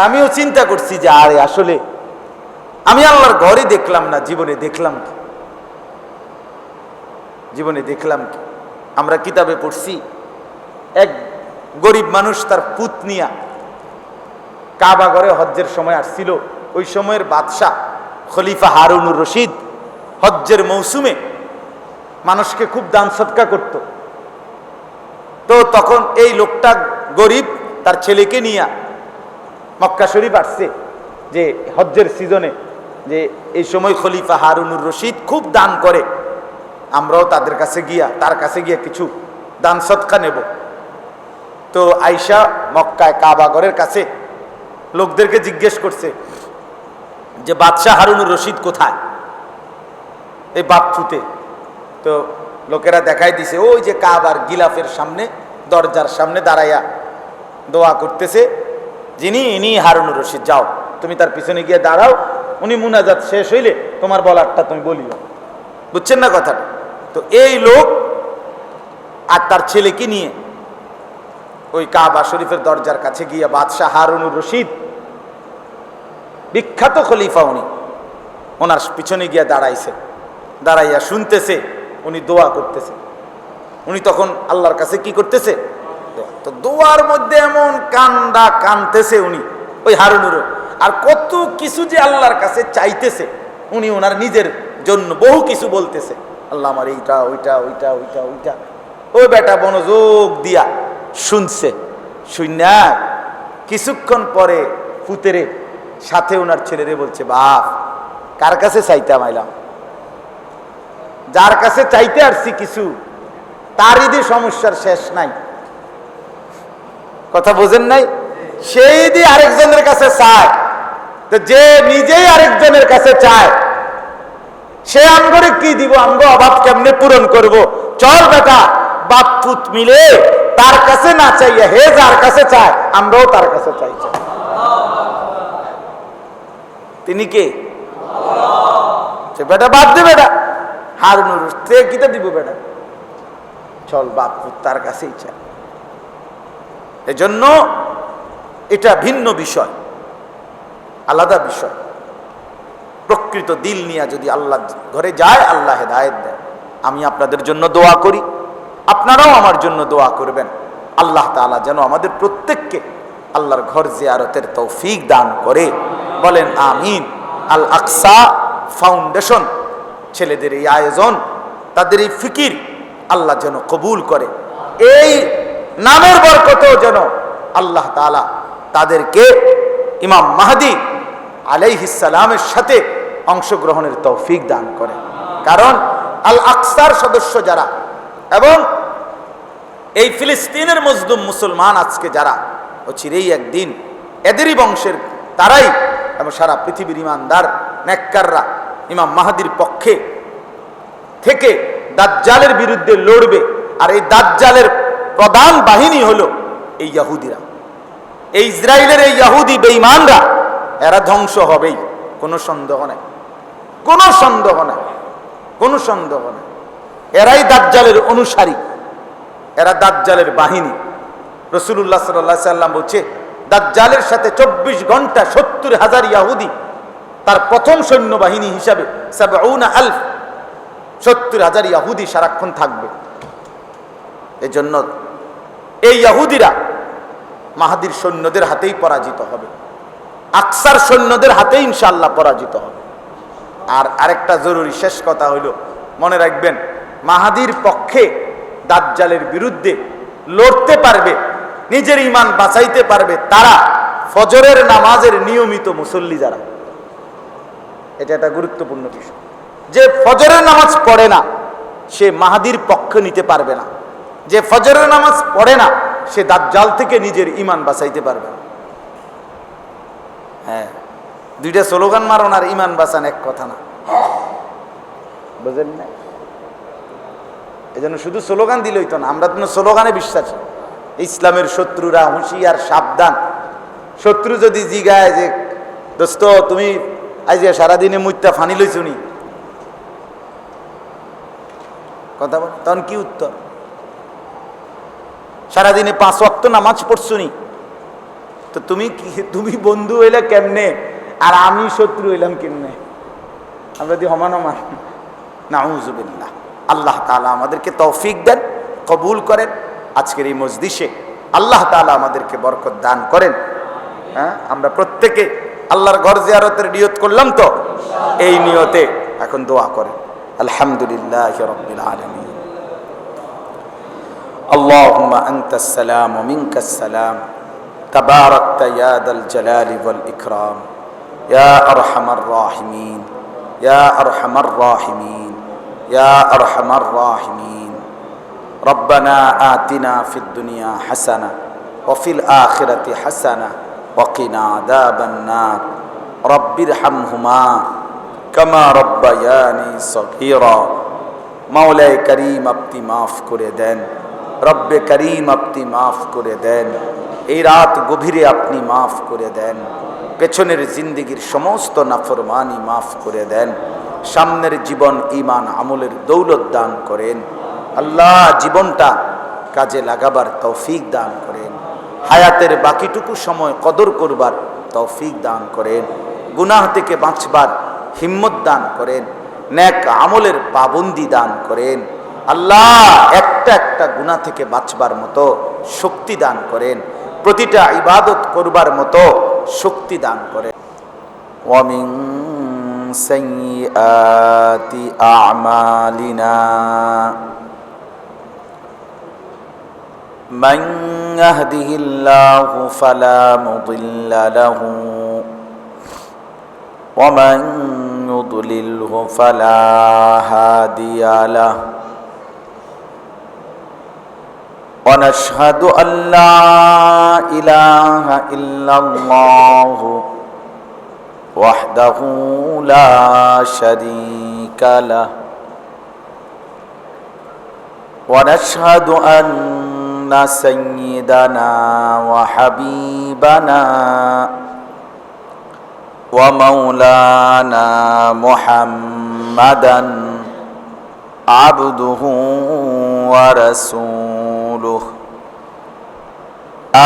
আমিও চিন্তা করছি যে আরে আসলে আমি আল্লাহর ঘরে দেখলাম না, জীবনে দেখলাম কি? জীবনে দেখলাম কি? আমরা কিতাবে পড়ছি এক গরিব মানুষ তার পুত নিয়া কাবা ঘরে হজ্জের সময় আসছিল। ওই সময়ের বাদশাহ খলিফা হারুনুর রশিদ হজ্জের মৌসুমে মানুষকে খুব দান সৎকা করত। তো তখন এই লোকটা গরিব তার ছেলেকে নিয়ে মক্কা শরীফ আসছে যে হজ্জের সিজনে, যে এই সময় খলিফা হারুনুর রশিদ খুব দান করে, আমরাও তার কাছে গিয়া কিছু দান সৎকা নেব। তো আয়েশা মক্কায় কাবা ঘরের কাছে লোকদেরকে জিজ্ঞেস করছে যে বাদশাহ হারুনুর রশিদ কোথায়, এই বাপফুতে। তো লোকেরা দেখাই দিছে ওই যে কাবার গিলাফের সামনে, দরজার সামনে দাঁড়াইয়া দোয়া করতেছে, ইনি হারুনুর রশিদ, যাও তুমি তার পিছনে গিয়ে দাঁড়াও, উনি মুনাজাত শেষ হইলে তোমার বলারটা তুমি বলিও। বুঝছেন না কথাটা? তো এই লোক আর তার ছেলেকে নিয়ে ওই কাবা শরীফের দরজার কাছে গিয়া বাদশাহ হারুনুর রশিদ, বিখ্যাত খলিফা, ওনার পিছনে গিয়া দাঁড়াইছে, দাঁড়াইয়া শুনতেছে উনি দোয়া করতেছে। উনি তখন আল্লাহর কাছে কি করতেছে? তো দোয়ার মধ্যে এমন কানতেছে উনি, ওই হারুনুর, আর কত কিছু যে আল্লাহর কাছে চাইতেছে। উনি ওনার নিজের জন্য বহু কিছু বলতেছে, আল্লাহ আমার এইটা ওইটা ওইটা ওইটা ওইটা। ওই বেটা মনোযোগ দিয়া শুনছে, শুননা কিছুক্ষণ পরে ফুতেরে সাথে ওনার ছেলেরে বলছে, বাপ কার কাছে চাইতাম আইলাম, যার কাছে চাইতে আসছি কিছু, তারই দিয়ে সমস্যার শেষ নাই। কথা বোঝেন নাই? সেই দিয়ে আরেকজনের কাছে চায়, তো যে নিজেই আরেকজনের কাছে চায় সে আমগরে কি দিব, আমগো অভাব কেমনে পূরণ করব? চল বেটা বাপ পুত মিলে তার কাছে না চাইয়া হে যার কাছে চায় আমরাও তার কাছে চাই। তিনি কে? বেটা বাদ দে, বেটা হারুনুর কিতা দিব, বেটা চল বাপ পুত তার কাছেই চায়। এজন্য এটা ভিন্ন বিষয়, আলাদা বিষয়। প্রকৃত দিল নিয়ে যদি আল্লাহ ঘরে যায়, আল্লাহ হেদায়েত দেয়। আমি আপনাদের জন্য দোয়া করি, আপনারাও আমার জন্য দোয়া করবেন। আল্লাহ তাআলা যেন আমাদের প্রত্যেককে আল্লাহর ঘর জিয়ারতের তৌফিক দান করে, বলেন আমিন। আল আকসা ফাউন্ডেশন ছেলেদের এই আয়োজন, তাদের এই ফিকির আল্লাহ যেন কবুল করে। এই নামের বরকতেও যেন আল্লাহ তাআলা তাদেরকে ইমাম মাহদী আলাইহিস সালামের সাথে অংশগ্রহণের তৌফিক দান করে। কারণ আল আকসার সদস্য যারা এবং এই ফিলিস্তিনের মজলুম মুসলমান আজকে যারা, চিরেই একদিন এদেরই বংশের তারাই এবং সারা পৃথিবীর ইমানদার নেককাররা ইমাম মাহদীর পক্ষে থেকে দাজ্জালের বিরুদ্ধে লড়বে। আর এই দাজ্জালের প্রধান বাহিনী হলো এই ইহুদিরা, এই ইসরায়েলের এই ইহুদি বেঈমানরা। এরা ধ্বংস হবেই, কোনো সন্দেহ নাই, কোনো সন্দেহ নাই, কোনো সন্দেহ নাই। এরাই দাজ্জালের অনুসারী, এরা দাজ্জালের বাহিনী। রাসূলুল্লাহ সাল্লাল্লাহু আলাইহি সাল্লাম বলছে, দাজ্জালের সাথে 24 ঘন্টা 70,000 ইহুদি তার প্রথম সৈন্যবাহিনী হিসাবে 70,000 70,000 ইহুদি সারাক্ষণ থাকবে। এজন্য এই ইহুদিরা মাহদীর সৈন্যদের হাতেই পরাজিত হবে, আকসার সৈন্যদের হাতেই ইনশাআল্লাহ পরাজিত হবে। আর আরেকটা জরুরি শেষ কথা হইল, মনে রাখবেন, মাহদীর পক্ষে দাজ্জালের বিরুদ্ধে লড়তে পারবে, নিজের ঈমান বাঁচাইতে পারবে তারা ফজরের নামাজের নিয়মিত মুসল্লি যারা। এটা একটা গুরুত্বপূর্ণ বিষয়, যে ফজরের নামাজ পড়ে না সে মাহদীর পক্ষ নিতে পারবে না, যে ফজরের নামাজ পড়ে না সে দাজ্জাল থেকে নিজের ঈমান বাঁচাইতে পারবে না। হ্যাঁ, দুইটা স্লোগান মারণ আর ঈমান বাঁচান এক কথা না, বুঝেন না? এই জন্য শুধু স্লোগান দিলেই তো না, আমরা তো স্লোগানে বিশ্বাসী। ইসলামের শত্রুরা হুঁশিয়ার, সাবধান। শত্রু যদি জিগায় যে দোস্ত তুমি আজ সারাদিনে মুইতা ফানি লইছুনি, কথা বল, তখন কি উত্তর? সারাদিনে 5 ওয়াক্ত নামাজ পড়ছুনি, তো তুমি বন্ধু হইলে কেমনে আর আমি শত্রু হইলাম কেমনে? আমরা যদি সমান সমান, নাউযুবিল্লাহ। আল্লাহ তাআলা আমাদেরকে তৌফিক দেন, কবুল করেন। আজকের এই মজলিসে আল্লাহ তাআলা আমাদেরকে বরকত দান করেন। হ্যাঁ, আমরা প্রত্যেকে আল্লাহর ঘর জিয়ারতের নিয়ত করলাম তো, এই নিয়তে এখন দোয়া করেন। আলহামদুলিল্লাহি রাব্বিল আলামিন। আল্লাহুম্মা আনতাস সালাম ওয়া মিনকাস সালাম, তাবারাকতা ইয়া দাল জালালি ওয়াল ইকরাম, ইয়া আরহামার রাহিমিন, ইয়া আরহামার রাহিমিন, ইয়া আরহামার রাহিমিন। রব্বানা আতিনা ফিদ দুনিয়া হাসানাহ ওয়া ফিল আখিরাতি হাসানাহ ওয়া কিনা আযাবান নার। রব্বিরহামহুমা কামা রব্বায়ানি সগীরা। মাওলায়ে করিম আপনি মাফ করে দেন, রব্বে করিম আপনি মাফ করে দেন। এই রাত গভীরে আপনি মাফ করে দেন। পেছনের জিন্দেগির সমস্ত নাফরমানি মাফ করে দেন। সামনের জীবন ঈমান আমলের দৌলত দান করেন। আল্লাহ, জীবনটা কাজে লাগাবার তৌফিক দান করেন। হায়াতের বাকিটুকু সময় কদর করবার তৌফিক দান করেন। গুনাহ থেকে বাঁচবার হিম্মত দান করেন। নেক আমলের পাবন্দি দান করেন। আল্লাহ, একটা একটা গুনাহ থেকে বাঁচবার মতো শক্তি দান করেন। প্রতিটা ইবাদত করবার মতো শক্তি দান করেন। ওয়া মিন সাইয়্যাতি আ'মালিনা মান ইয়াহদিহিল্লাহু ফালা মুদিল্লা লাহু ওয়া মান ইউদ্লিলহু ফালা হাদিয়া লাহু। ونشهد أن لا إله إلا الله وحده لا شريك له ونشهد أن سيدنا وحبيبنا ومولانا محمدا عبده ورسوله.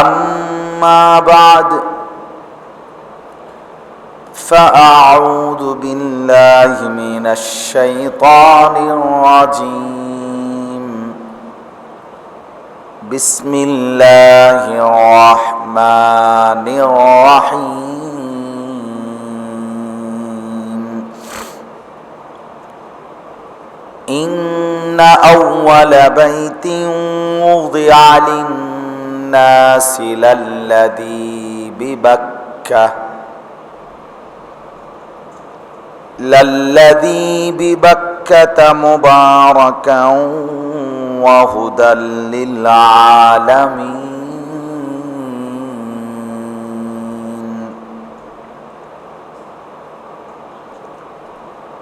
أما بعد فأعوذ بالله من الشيطان الرجيم. بسم الله الرحمن الرحيم. إن أول بيت وضع للناس للذي ببكة مباركا وهدى للعالمين.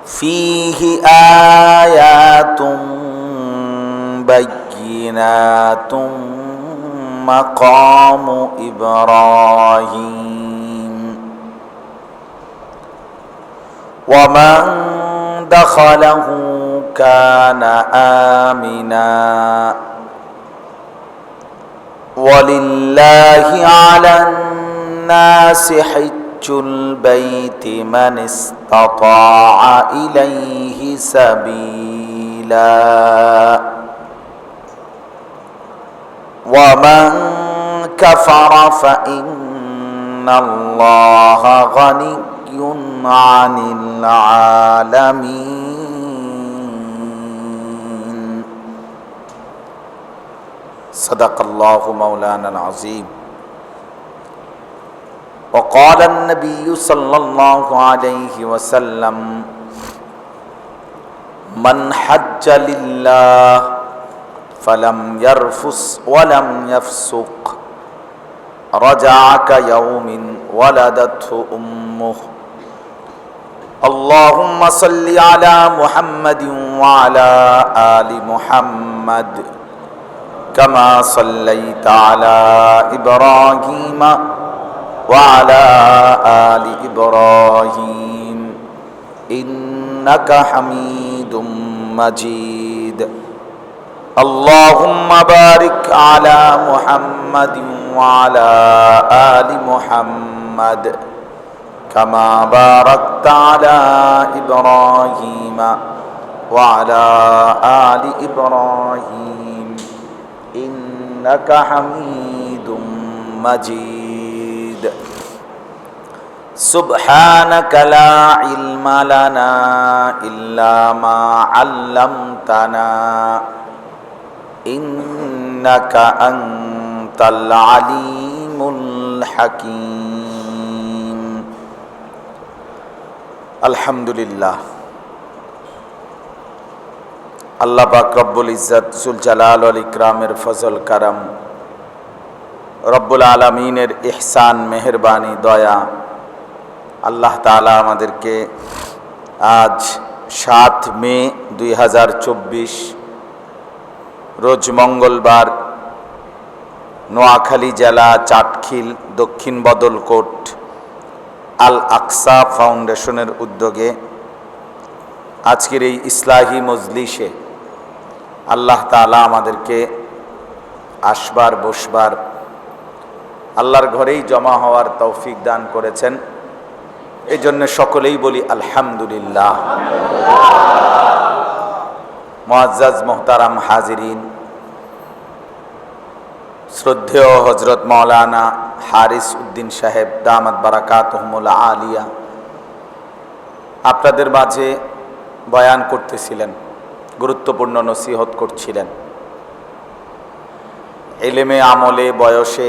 فيه آيات بينات مقام إبراهيم ومن دخله كان آمنا ولله على الناس حج البيت من استطاع إليه سبيلا ومن كفر فإن الله غني عن العالمين. صدق الله مولانا العظيم. وقال النبي صلى الله عليه وسلم من حج لله فلم يرفث ولم يفسق رجع كيوم ولدته أمه. اللهم صل على محمد وعلى آل محمد كما صليت على إبراهيم وعلى آل إبراهيم إنك حميد مجيد. اللهم بارك على محمد وعلى آل محمد كما باركت على إبراهيم وعلى آل إبراهيم إنك حميد مجيد سبحانك لا علم لنا إلا ما علمتنا إنك أنت العليم الحكيم الحمد لله আল্লাহ পাক রব্বুল ইজ্জত জুল জালাল ওয়াল ইকরামের ফজল কারাম রব্বুল আলামিনের ইহসান মেহেরবানি দয়া আল্লাহ তাআলা আমাদেরকে আজ 7 মে 2024 রোজ মঙ্গলবার নোয়াখালী জেলা চাটখিল দক্ষিণ বদলকোট আল আকসা ফাউন্ডেশনের উদ্যোগে আজকের এই ইসলাহি মজলিসে আল্লাহ তাআলা আমাদেরকে আসবার বসবার আল্লাহর ঘরেই জমা হওয়ার তৌফিক দান করেছেন। এই জন্য সকলেই বলি আলহামদুলিল্লাহ। মুআজ্জাজ মোহতারাম হাজিরিন, শ্রদ্ধেয় হজরত মাওলানা হারিস উদ্দিন সাহেব দামাত বারাকাতুহুমুল আলিয়া আপনাদের মাঝে বয়ান করতেছিলেন, গুরুত্বপূর্ণ নসিহত করছিলেন। ইলমে আমলে বয়সে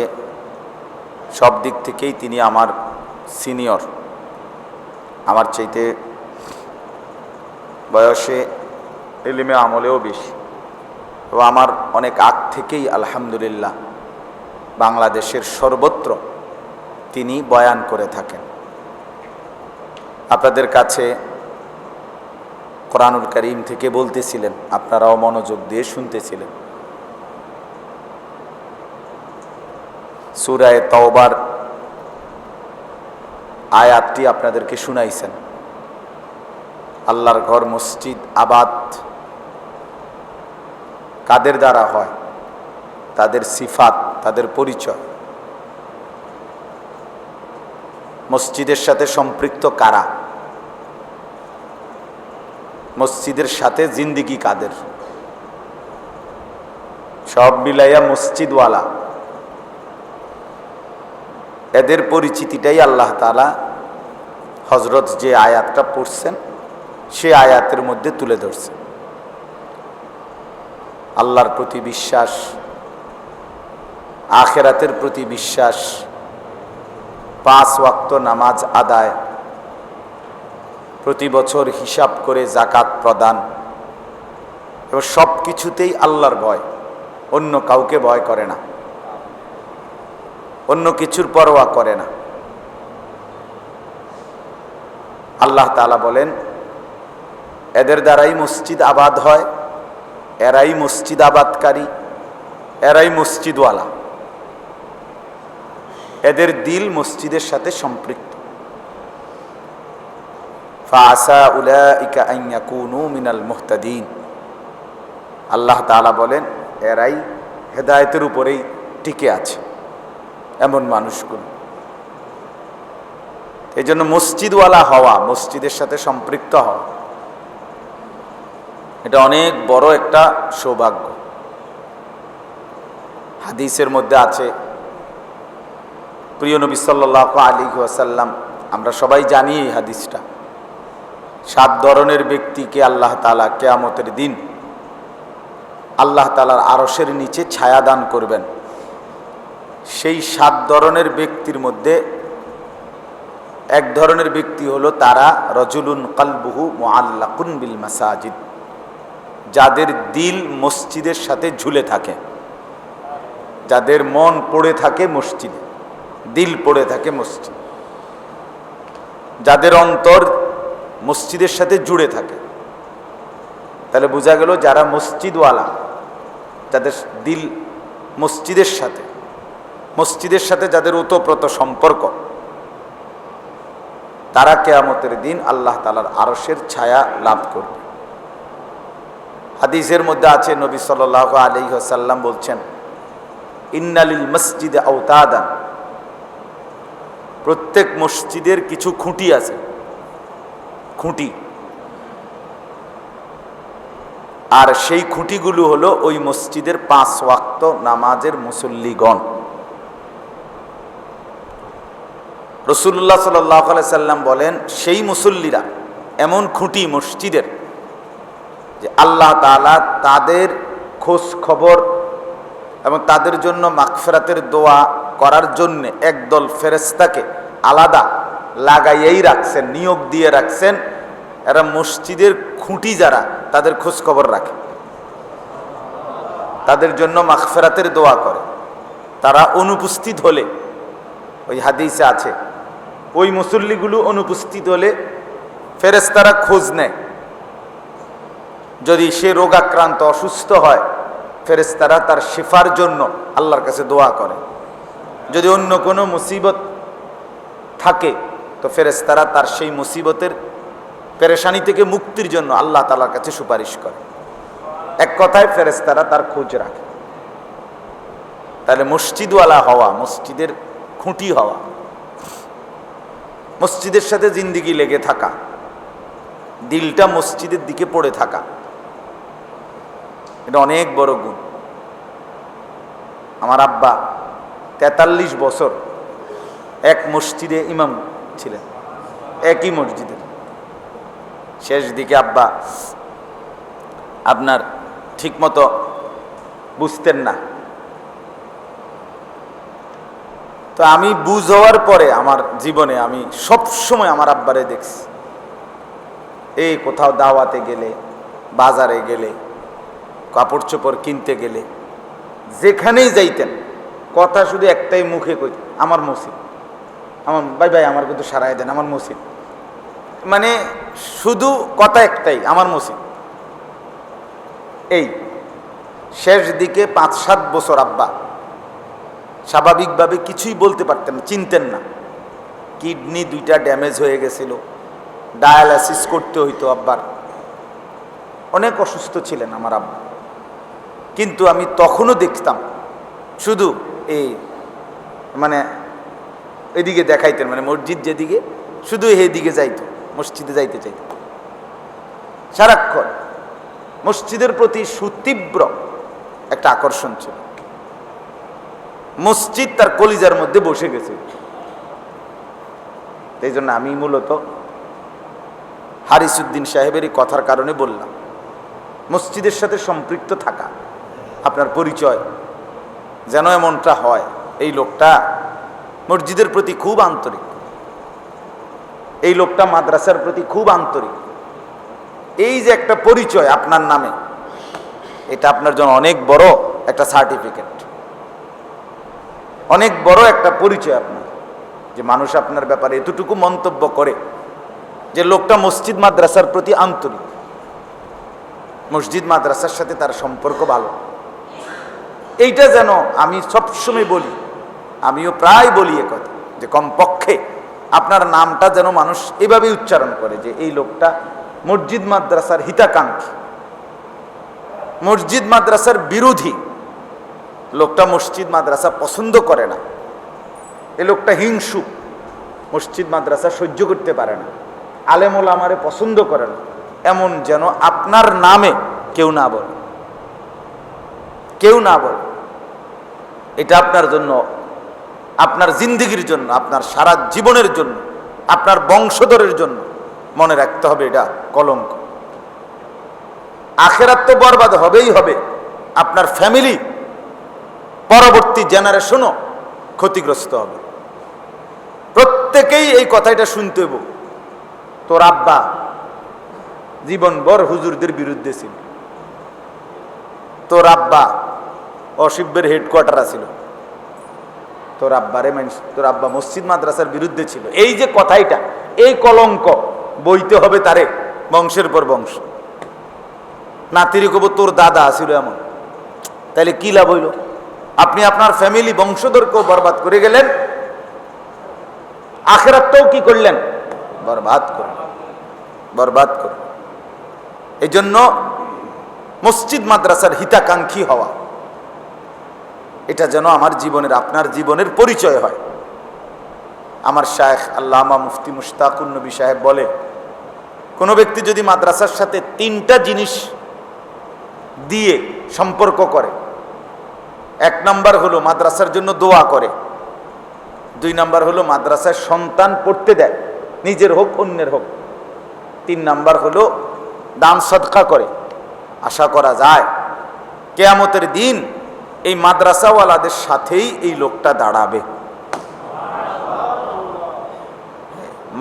সব দিক থেকেই তিনি আমার সিনিয়র, আমার চাইতে বয়সে ইলমে আমলেও বেশি, তো আমার অনেক আগ থেকেই আলহামদুলিল্লাহ বাংলাদেশের সর্বত্র তিনি বয়ান করে থাকেন। আপনাদের কাছে কোরআনুল কারীম থেকে বলতেছিলেন, আপনারাও মনোযোগ দিয়ে শুনতেছিলেন। সূরা তাওবার আয়াতটি আপনাদেরকে শুনাইছেন। আল্লাহর ঘর মসজিদ আবাদ কাদের দ্বারা হয়, তাদের সিফাত, তাদের পরিচয়, মসজিদের সাথে সম্পৃক্ত কারা, মসজিদের সাথে জিন্দিগি কাদের, সব মিলাইয়া মসজিদওয়ালা, এদের পরিচিতিটাই আল্লাহ তাআলা হযরত যে আয়াতটা পড়ছেন সে আয়াতের মধ্যে তুলে ধরছেন। আল্লাহর প্রতি বিশ্বাস, আখিরাতের প্রতি বিশ্বাস, 5 ওয়াক্ত নামাজ আদায়, প্রতি বছর হিসাব করে যাকাত প্রদান, এবং সব কিছুতেই আল্লাহর ভয়, অন্য কাউকে ভয় করে না, অন্য কিছুর পরোয়া করে না। আল্লাহ তাআলা বলেন এদের দ্বারাই মসজিদ আবাদ হয়, এরাই মসজিদ আবাদকারী, এরাই মসজিদওয়ালা, এদের দিল মসজিদের সাথে সম্পৃক্ত। ফাআসা উলাইকা আন ইয়াকুনু মিনাল মুহতাদিন। আল্লাহ তাআলা বলেন এরাই হেদায়েতের উপরেই টিকে আছে, এমন মানুষগুলো। এই জন্য মসজিদওয়ালা হওয়া, মসজিদের সাথে সম্পৃক্ত হওয়া, এটা অনেক বড় একটা সৌভাগ্য। হাদিসের মধ্যে আছে, প্রিয় নবী সাল্লাল্লাহু আলাইহি ওয়াসাল্লাম, আমরা সবাই জানি এই হাদিসটা, 7 ধরনের ব্যক্তিকে আল্লাহ তাআলা কিয়ামতের দিন আল্লাহ তাআলার আরশের নিচে ছায়া দান করবেন। সেই 7 ধরনের ব্যক্তির মধ্যে এক ধরনের ব্যক্তি হলো তারা রজুলুন কলবুহু মুআল্লাকুন বিল মাসাজিদ, যাদের দিল মসজিদের সাথে ঝুলে থাকে, যাদের মন পড়ে থাকে মসজিদে, দিল পড়ে থাকে মসজিদ, যাদের অন্তর মসজিদের সাথে জুড়ে থাকে। তাহলে বোঝা গেল যারা মসজিদওয়ালা, যাদের দিল মসজিদের সাথে যাদের ওতপ্রোত সম্পর্ক, তারা কিয়ামতের দিন আল্লাহ তাআলার আরশের ছায়া লাভ করবে। হাদিসের মধ্যে আছে, নবী সাল্লাল্লাহু আলাইহি ওয়াসাল্লাম বলছেন, ইন্নালিল মসজিদে আওতাদান, প্রত্যেক মসজিদের কিছু খুঁটি আছে, খুঁটি। আর সেই খুঁটিগুলো হলো ওই মসজিদের 5 ওয়াক্ত নামাজের মুসল্লিগণ। রাসূলুল্লাহ সাল্লাল্লাহু আলাইহি সাল্লাম বলেন, সেই মুসল্লিরা এমন খুঁটি মসজিদের যে আল্লাহ তাআলা তাদের খোঁজ খবর এবং তাদের জন্য মাগফিরাতের দোয়া করার জন্য একদল ফেরেশতাকে আলাদা লাগাইয়াই রাখছেন, নিয়োগ দিয়ে রাখছেন। এরা মসজিদের খুঁটি যারা, তাদের খোঁজ খবর রাখে, তাদের জন্য মাগফিরাতের দোয়া করে। তারা অনুপস্থিত হলে, ওই হাদিসে আছে, ওই মুসল্লিগুলো অনুপস্থিত হলে ফেরেশতারা খোঁজ নেয়। যদি সে রোগাক্রান্ত অসুস্থ হয়, ফেরেশতারা তার শিফার জন্য আল্লাহর কাছে দোয়া করে। যদি অন্য কোনো মুসিবত থাকে, তো ফেরেশতারা তার সেই মুসিবতের পেরেশানি থেকে মুক্তির জন্য আল্লাহ তাআলার কাছে সুপারিশ করে। এক কথায় ফেরেশতারা তার খোঁজ রাখে। তাহলে মসজিদওয়ালা হওয়া, মসজিদের খুঁটি হওয়া, মসজিদের সাথে জিন্দেগি লেগে থাকা, দিলটা মসজিদের দিকে পড়ে থাকা, এটা অনেক বড় গুণ। আমার আব্বা 43 বছর এক মসজিদে ইমাম ছিলেন, একই মসজিদের। শেষ দিকে আব্বা আপনার ঠিকমতো বুঝতেন না। তো আমি বুঝ হওয়ার পরে আমার জীবনে আমি সবসময় আমার আব্বারে দেখছি, এই কোথাও দাওয়াতে গেলে, বাজারে গেলে, কাপড় চোপড় কিনতে গেলে, যেখানেই যাইতেন, কথা শুধু একটাই মুখে কই, আমার মসজিদ, আমার ভাই ভাই আমার কিন্তু সারাই দেন, আমার মসজিদ। মানে শুধু কথা একটাই, আমার মসজিদ। এই শেষ দিকে 5-7 বছর আব্বা স্বাভাবিকভাবে কিছুই বলতে পারতেন না, চিনতেন না। কিডনি 2টা ড্যামেজ হয়ে গেছিল, ডায়ালাইসিস করতে হইতো আব্বার। অনেক অসুস্থ ছিলেন আমার আব্বা। কিন্তু আমি তখনও দেখতাম শুধু এই মানে এদিকে দেখাইতেন, মানে মসজিদ যেদিকে, শুধু এইদিকে যাইতো, মসজিদে যাইতে চাইত। সারাক্ষণ মসজিদের প্রতি সুতীব্র একটা আকর্ষণ ছিল। মসজিদ তার কলিজার মধ্যে বসে গেছে। এই জন্য আমি মূলত হারিসউদ্দিন সাহেবের এই কথার কারণে বললাম, মসজিদের সাথে সম্পৃক্ত থাকা, আপনার পরিচয় যেন এমনটা হয়, এই লোকটা মসজিদের প্রতি খুব আন্তরিক, এই লোকটা মাদ্রাসার প্রতি খুব আন্তরিক। এই যে একটা পরিচয় আপনার নামে, এটা আপনার জন্য অনেক বড় একটা সার্টিফিকেট, অনেক বড় একটা পরিচয় আপনার, যে মানুষ আপনার ব্যাপারে এতটুকু মন্তব্য করে যে লোকটা মসজিদ মাদ্রাসার প্রতি আন্তরিক, মসজিদ মাদ্রাসার সাথে তার সম্পর্ক ভালো। এইটা যেন আমি সবসময় বলি, আমিও প্রায় বলি একথা, যে কমপক্ষে আপনার নামটা যেন মানুষ এভাবেই উচ্চারণ করে যে এই লোকটা মসজিদ মাদ্রাসার হিতাকাঙ্ক্ষী, মসজিদ মাদ্রাসার বিরোধী, লোকটা মসজিদ মাদ্রাসা পছন্দ করে না, এই লোকটা হিংসুক, মসজিদ মাদ্রাসা সহ্য করতে পারে না, আলেম ওলামারে পছন্দ করে না, এমন যেন আপনার নামে কেউ না বলে, কেউ না বলে। এটা আপনার জন্য, আপনার জিন্দেগির জন্য, আপনার সারা জীবনের জন্য, আপনার বংশধরের জন্য মনে রাখতে হবে, এটা কলঙ্ক। আখিরাত তো বরবাদ হবেই হবে, আপনার ফ্যামিলি, পরবর্তী জেনারেশনও ক্ষতিগ্রস্ত হবে। প্রত্যেকেই এই কথাটা শুনতে হবে। তোর আব্বা জীবনভর হুজুরদের বিরুদ্ধে ছিল, তোর আব্বা অশিবের হেডকোয়ার্টার ছিল, তোর আব্বা মসজিদ মাদ্রাসার বিরুদ্ধে ছিল। এই যে কথাইটা, এই কলঙ্ক বইতে হবে তারে বংশের পর বংশ। নাতির কব তোর দাদা ছিল এমন, তাহলে কি লাভ হইল? আপনি আপনার ফ্যামিলি বংশধরকেও বরবাদ করে গেলেন, আখিরাতটাও কি করলেন? বরবাদ করলেন, বরবাদ করলেন। এই জন্য মসজিদ মাদ্রাসার হিতাকাঙ্ক্ষী হওয়া, এটা যেন আমার জীবনের, আপনার জীবনের পরিচয় হয়। আমার শায়েখ আল্লামা মুফতি মুশতাকুন নবী সাহেব বলে, কোনো ব্যক্তি যদি মাদ্রাসার সাথে 3টা জিনিস দিয়ে সম্পর্ক করে, 1 নাম্বার হলো মাদ্রাসার জন্য দোয়া করে, 2 নাম্বার হলো মাদ্রাসার সন্তান পড়তে দেয়, নিজের হোক অন্যের হোক, 3 নাম্বার হলো দান সদকা করে, আশা করা যায় কিয়ামতের দিন এই মাদ্রাসাওয়ালাদের সাথেই এই লোকটা দাঁড়াবে।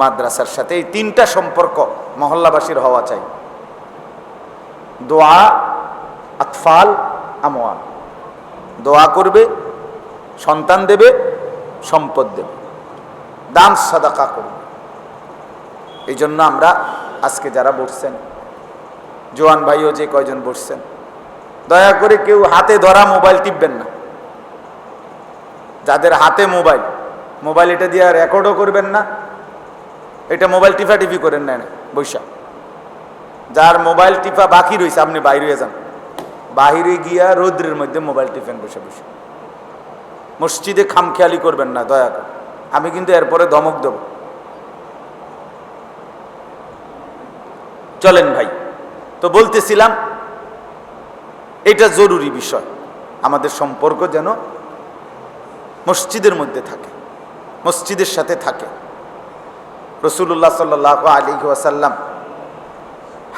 মাদ্রাসার সাথে এই 3টা সম্পর্ক মহল্লাবাসীর হওয়া চাই। দোয়া, আতফাল, আমওয়াল। দোয়া করবে, সন্তান দেবে, সম্পদ দেবে, দান সাদাকা করবে। এই জন্য আমরা আজকে যারা বসছেন, জোয়ান ভাইও যে কয়জন বসছেন, দয়া করে কেউ হাতে ধরা মোবাইল টিপবেন না। যাদের হাতে মোবাইল এটা দিয়ে রেকর্ডও করবেন না, এটা মোবাইল টিপি করেন না বৈশা। যার মোবাইল টিপা বাকি রয়েছে আপনি বাইরে যান, বাহিরে গিয়া রৌদ্রের মধ্যে মোবাইল টিপেন বসে বসে। মসজিদে খামখেয়ালি করবেন না দয়া করে, আমি কিন্তু এরপরে ধমক দেব। চলেন ভাই, তো বলতেছিলাম এটা জরুরি বিষয়, আমাদের সম্পর্ক যেন মসজিদের মধ্যে থাকে, মসজিদের সাথে থাকে। রাসূলুল্লাহ সাল্লাল্লাহু আলাইহি ওয়াসাল্লাম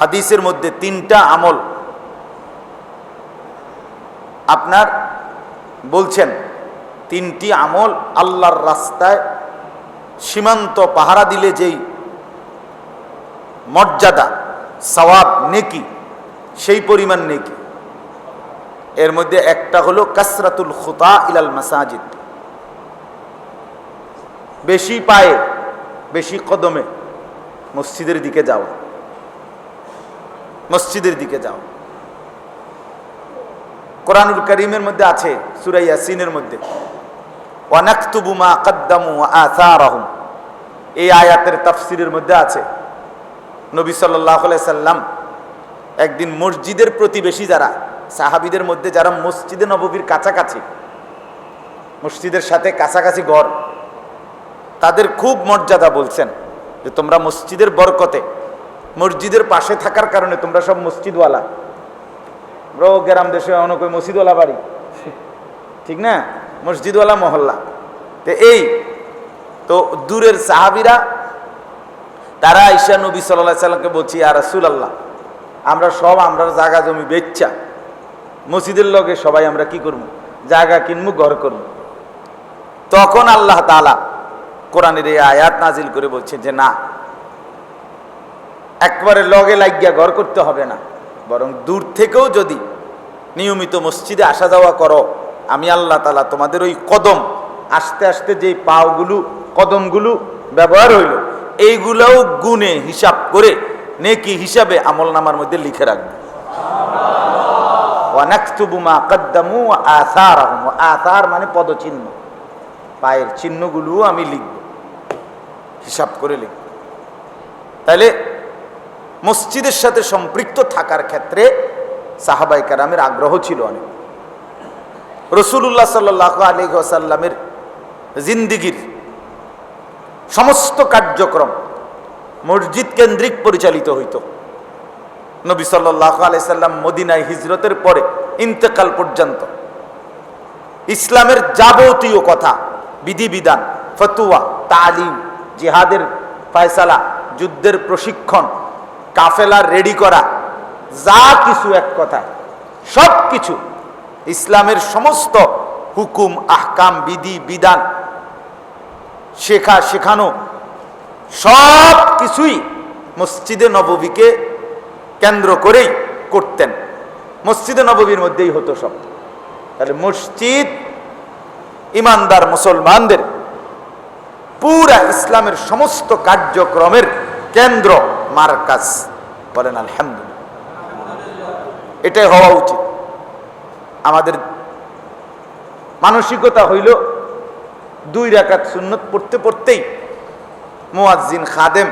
হাদিসের মধ্যে 3টা আমল আপনার বলছেন, 3টি আমল আল্লাহর রাস্তায় সীমান্ত পাহারা দিলে যেই মর্যাদা, সওয়াব, নেকি, সেই পরিমাণ নেকি। এর মধ্যে একটা হলো কাসরাতুল খুতা ইলাল মাসাজিদ, বেশি পায়ে বেশি কদমে মসজিদের দিকে যাও, মসজিদের দিকে যাও। কোরআনুল কারীমের মধ্যে আছে সূরা ইয়াসিনের মধ্যে, ওয়া নাকতুবু মা কদ্দামু ওয়া আসারাহুম, এই আয়াতের তাফসীরের মধ্যে আছে নবী সাল্লাল্লাহু আলাইহি সাল্লাম একদিন মসজিদের প্রতিবেশী যারা সাহাবীদের মধ্যে যারা মসজিদে নববীর কাছাকাছি, মসজিদের সাথে কাছাকাছি ঘর, তাদের খুব মর্যাদা বলছেন যে তোমরা মসজিদের বরকতে, মসজিদের পাশে থাকার কারণে তোমরা সব মসজিদওয়ালা। গ্রাম দেশে অনেক মসজিদওয়ালা বাড়ি, ঠিক না, মসজিদওয়ালা মহল্লা। তো এই তো দূরের সাহাবীরা তারা আয়েশা নবী সাল্লাল্লাহু আলাইহি সাল্লামকে বলছি, ইয়া রাসূলুল্লাহ, আমরা সব আমরা জায়গা জমি বেচা মসজিদের লগে সবাই আমরা কি করব, জায়গা কিনবো, ঘর করব। তখন আল্লাহ তাআলা কোরআনের এই আয়াত নাজিল করে বলছেন যে না, একবারে লগে লাগিয়া ঘর করতে হবে না, বরং দূর থেকেও যদি নিয়মিত মসজিদে আসা যাওয়া করো, আমি আল্লাহ তাআলা তোমাদের ওই কদম, আস্তে আস্তে যে পাওগুলো, কদমগুলো ব্যবহার হইল, এইগুলোও গুণে হিসাব করে নেকি হিসাবে আমলনামার মধ্যে লিখে রাখবে। ওয়া নাকতুবু মা কদ্দামু ওয়া আসারাহুম, ওয়া আসার মানে পদচিহ্ন, পায়ের চিহ্নগুলো আমি লিখব, হিসাব করে লিখব। তাহলে মসজিদের সাথে সম্পৃক্ত থাকার ক্ষেত্রে সাহাবায়ে কেরামের আগ্রহ ছিল অনেক। রাসূলুল্লাহ সাল্লাল্লাহু আলাইহি ওয়াসাল্লামের জিন্দেগীর সমস্ত কার্যক্রম মসজিদ কেন্দ্রিক পরিচালিত হইত। নবী সাল্লাল্লাহু আলাইহি সাল্লাম মদিনায় হিজরতের পরে ইন্তেকাল পর্যন্ত ইসলামের যাবতীয় কথা, বিধিবিধান, ফতোয়া, তালিম, জিহাদের ফয়সালা, যুদ্ধের প্রশিক্ষণ, কাফেলা রেডি করা, যা কিছু এক কথা সব কিছু ইসলামের সমস্ত হুকুম, আহকাম, বিধি বিধান শেখানো সব কিছুই মসজিদে নববীকে কেন্দ্র করেই করতেন। মসজিদে নববীর মধ্যেই হতো সব। তাহলে মসজিদ ইমানদার মুসলমানদের পুরা ইসলামের সমস্ত কার্যক্রমের কেন্দ্র, মারকাজ। বলেন আলহামদুলিল্লাহ, এটাই হওয়া উচিত। আমাদের মানসিকতা হইল 2 রাকাত সুন্নত পড়তে পড়তেই মুয়াজ্জিন খাদেম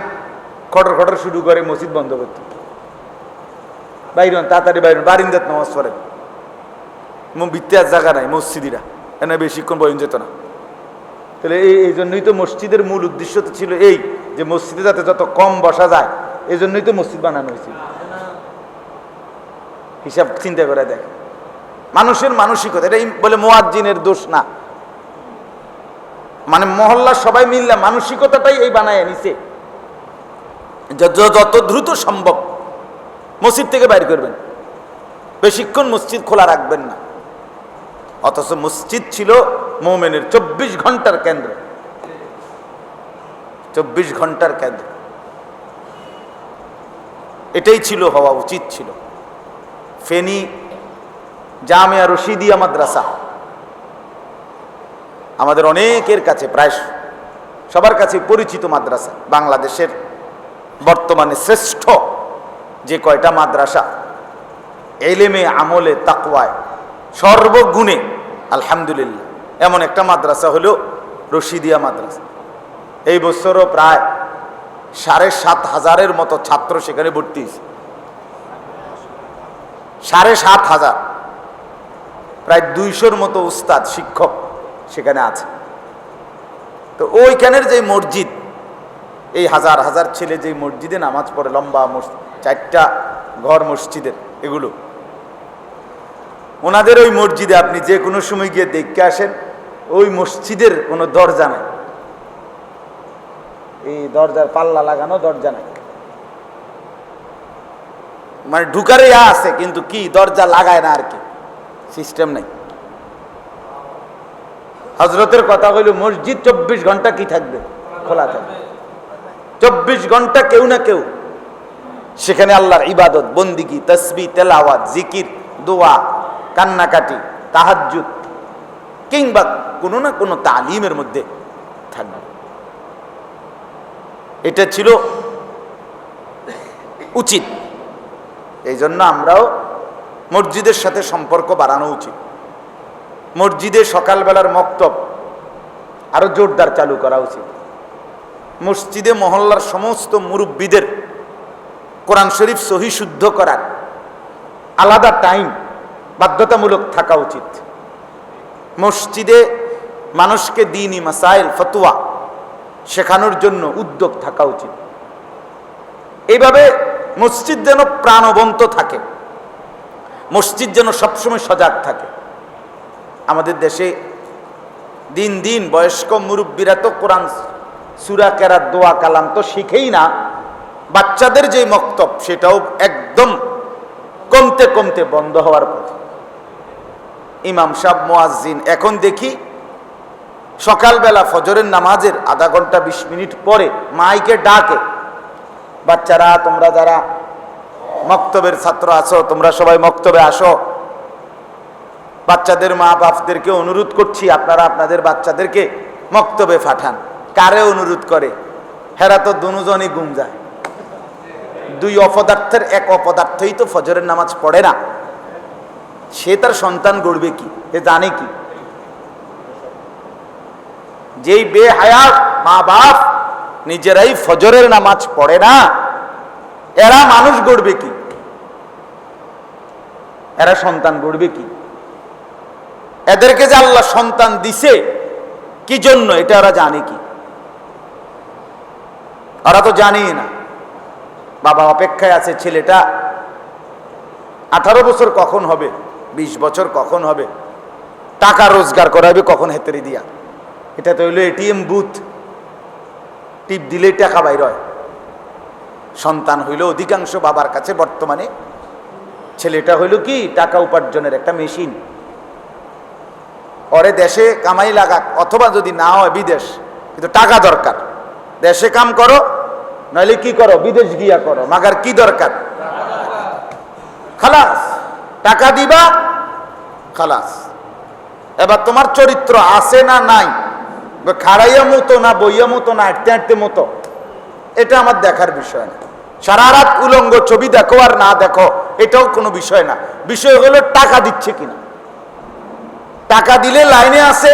খটর খটর শুরু করে মসজিদ বন্ধ করতে। বাইরন তাড়াতাড়ি বাইরন বারিন্দাত নামাজ পড়েন। ভিত্তি আর জায়গা নাই মসজিদিরা, এনে বেশিক্ষণ বয়ন যেত না। তাহলে এই জন্যই তো মসজিদের মূল উদ্দেশ্য তো ছিল এই যে মসজিদে যাতে যত কম বসা যায়, এই জন্যই তো মসজিদ বানানো হয়েছিল। হিসাব চিন্তা করে দেখ, মানুষের মানসিকতা, এটা বলে মুয়াজ্জিনের দোষ না, মানে মহল্লার সবাই মিললে মানসিকতাটাই এই বানায় নিছে। যত দ্রুত সম্ভব মসজিদ থেকে বাইর করবেন, বেশিক্ষণ মসজিদ খোলা রাখবেন না। অথচ মসজিদ ছিল মুমিনের 24 ঘন্টার কেন্দ্র, 24 ঘন্টার কেন্দ্র। এটাই ছিল, হওয়া উচিত ছিল। ফেনী জামিয়া রশিদিয়া মাদ্রাসা আমাদের অনেকের কাছে, প্রায় সবার কাছে পরিচিত মাদ্রাসা। বাংলাদেশের বর্তমানে শ্রেষ্ঠ যে কয়টা মাদ্রাসা, এলেমে আমলে তাকওয়ায় সর্বগুণে আলহামদুলিল্লাহ, এমন একটা মাদ্রাসা হলো রশিদিয়া মাদ্রাসা। এই বছরও প্রায় 7,500 মতো ছাত্র সেখানে ভর্তি হয়েছে। 7,500, প্রায় 200-র মতো উস্তাদ শিক্ষক সেখানে আছে। তো ওইখানের যে মসজিদ, এই হাজার হাজার ছেলে যে মসজিদে নামাজ পড়ে, লম্বা মসজিদ, 4টা ঘর মসজিদের, এগুলো ওনাদের ওই মসজিদে আপনি যে কোনো সময় গিয়ে দেখতে আসেন, ওই মসজিদের কোনো দরজা নাই, এই দরজার পাল্লা লাগানো দরজা নাই, মানে ঢুকারে আছে কিন্তু কি দরজা লাগায় না, আর কি সিস্টেম নাই। হযরতের কথা হইল মসজিদ 24 ঘন্টা কি থাকবে, খোলা থাকবে। 24 ঘন্টা কেউ না কেউ সেখানে আল্লাহর ইবাদত, বন্দিগি, তাসবিহ, তেলাওয়াত, জিকির, দোয়া, কান্নাকাটি, তাহাজ্জুদ কিংবা কোনো না কোনো তালিমের মধ্যে থাকবে। এটা ছিল উচিত। এই জন্য আমরাও মসজিদের সাথে সম্পর্ক বাড়ানো উচিত। মসজিদে সকালবেলার মক্তব আরো জোরদার চালু করা উচিত। মসজিদে মহল্লার সমস্ত মুরব্বীদের কোরআন শরীফ সহি শুদ্ধ করার আলাদা টাইম বাধ্যতামূলক থাকা উচিত। মসজিদে মানুষকে দ্বীনি মাসাইল, ফতোয়া শেখানোর জন্য উদ্যোগ থাকা উচিত। এইভাবে মসজিদ যেন প্রাণবন্ত থাকে, মসজিদ যেন সবসময় সজাগ থাকে। আমাদের দেশে দিন দিন বয়স্ক মুরব্বীরা তো কোরআন সূরা কেরাত, দোয়া কালাম তো শিখেই না, বাচ্চাদের যে মক্তব সেটাও একদম কমতে কমতে বন্ধ হওয়ার পথে। ইমাম সাহেব, মুয়াজ্জিন, এখন দেখি সকালবেলা ফজরের নামাজের আধা ঘন্টা 20 মিনিট পরে মাইকে ডাকে, বাচ্চারা তোমরা যারা মক্তবের ছাত্র আছো তোমরা সবাই মক্তবে আসো। বাচ্চাদের মা বাপদেরকে অনুরোধ করছি আপনারা আপনাদের বাচ্চাদেরকে মক্তবে পাঠান। কারে অনুরোধ করে? হেরা তো দুজনই গুম যায়। 2 অপদার্থের এক অপদার্থই তো ফজরের নামাজ পড়ে না, সে তার সন্তান গড়বে কি? এ জানে কি? যেই বেহায়া মা বাপ নিজেরাই ফজরের নামাজ পড়ে না, এরা মানুষ গড়বে কি? এরা সন্তান গড়বে কি? এদেরকে যে আল্লাহ সন্তান দিছে কি জন্য, এটা ওরা জানে কি? ওরা তো জানেই না। বাবা অপেক্ষায় আছে ছেলেটা 18 বছর কখন হবে, 20 বছর কখন হবে, টাকা রোজগার করাবে কখন হেতেরি দিয়া। এটা তো হইলো এটিএম বুথ, টিপ দিলেই টাকা বাইর হয়। সন্তান হইল অধিকাংশ বাবার কাছে বর্তমানে, ছেলেটা হইল কি টাকা উপার্জনের একটা মেশিন। ওরে দেশে কামাই লাগাক অথবা যদি না হয় বিদেশ, কিন্তু টাকা দরকার। দেশে কাম করো নইলে কি করো, বিদেশ গিয়া করো, মাগার কি দরকার? খালাস, টাকা দিবা খালাস। এবার তোমার চরিত্র আছে না নাই, খাড়াইয়া মতো না বইয়া মতো না হাঁটতে হাঁটতে মতো, এটা আমার দেখার বিষয় না। সারা রাত উলঙ্গ ছবি দেখো আর না দেখো এটাও কোনো বিষয় না। বিষয় হলো টাকা দিচ্ছে কিনা। টাকা দিলে লাইনে আছে,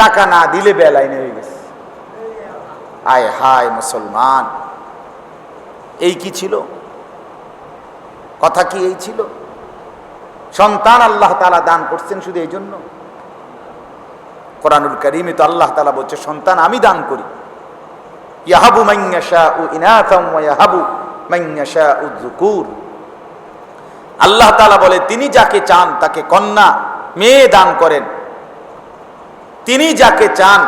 টাকা না দিলে বেলাইনে হয়ে গেছে। আয় হায় মুসলমান, এই কি ছিল? কথা কি এই ছিল? সন্তান আল্লাহ তাআলা দান করছেন শুধু এই জন্য? কোরআনুল কারীমে তো আল্লাহ তাআলা বলছে সন্তান আমি দান করি, ইয়াহাবু মান ইয়াশাউ ইনাসাম ওয়া ইয়াহাবু মান ইয়াশাউ যুকুর। আল্লাহ তাআলা বলে তিনি যাকে চান তাকে কন্যা মেয়ে দান করেন, তিনি যাকে চান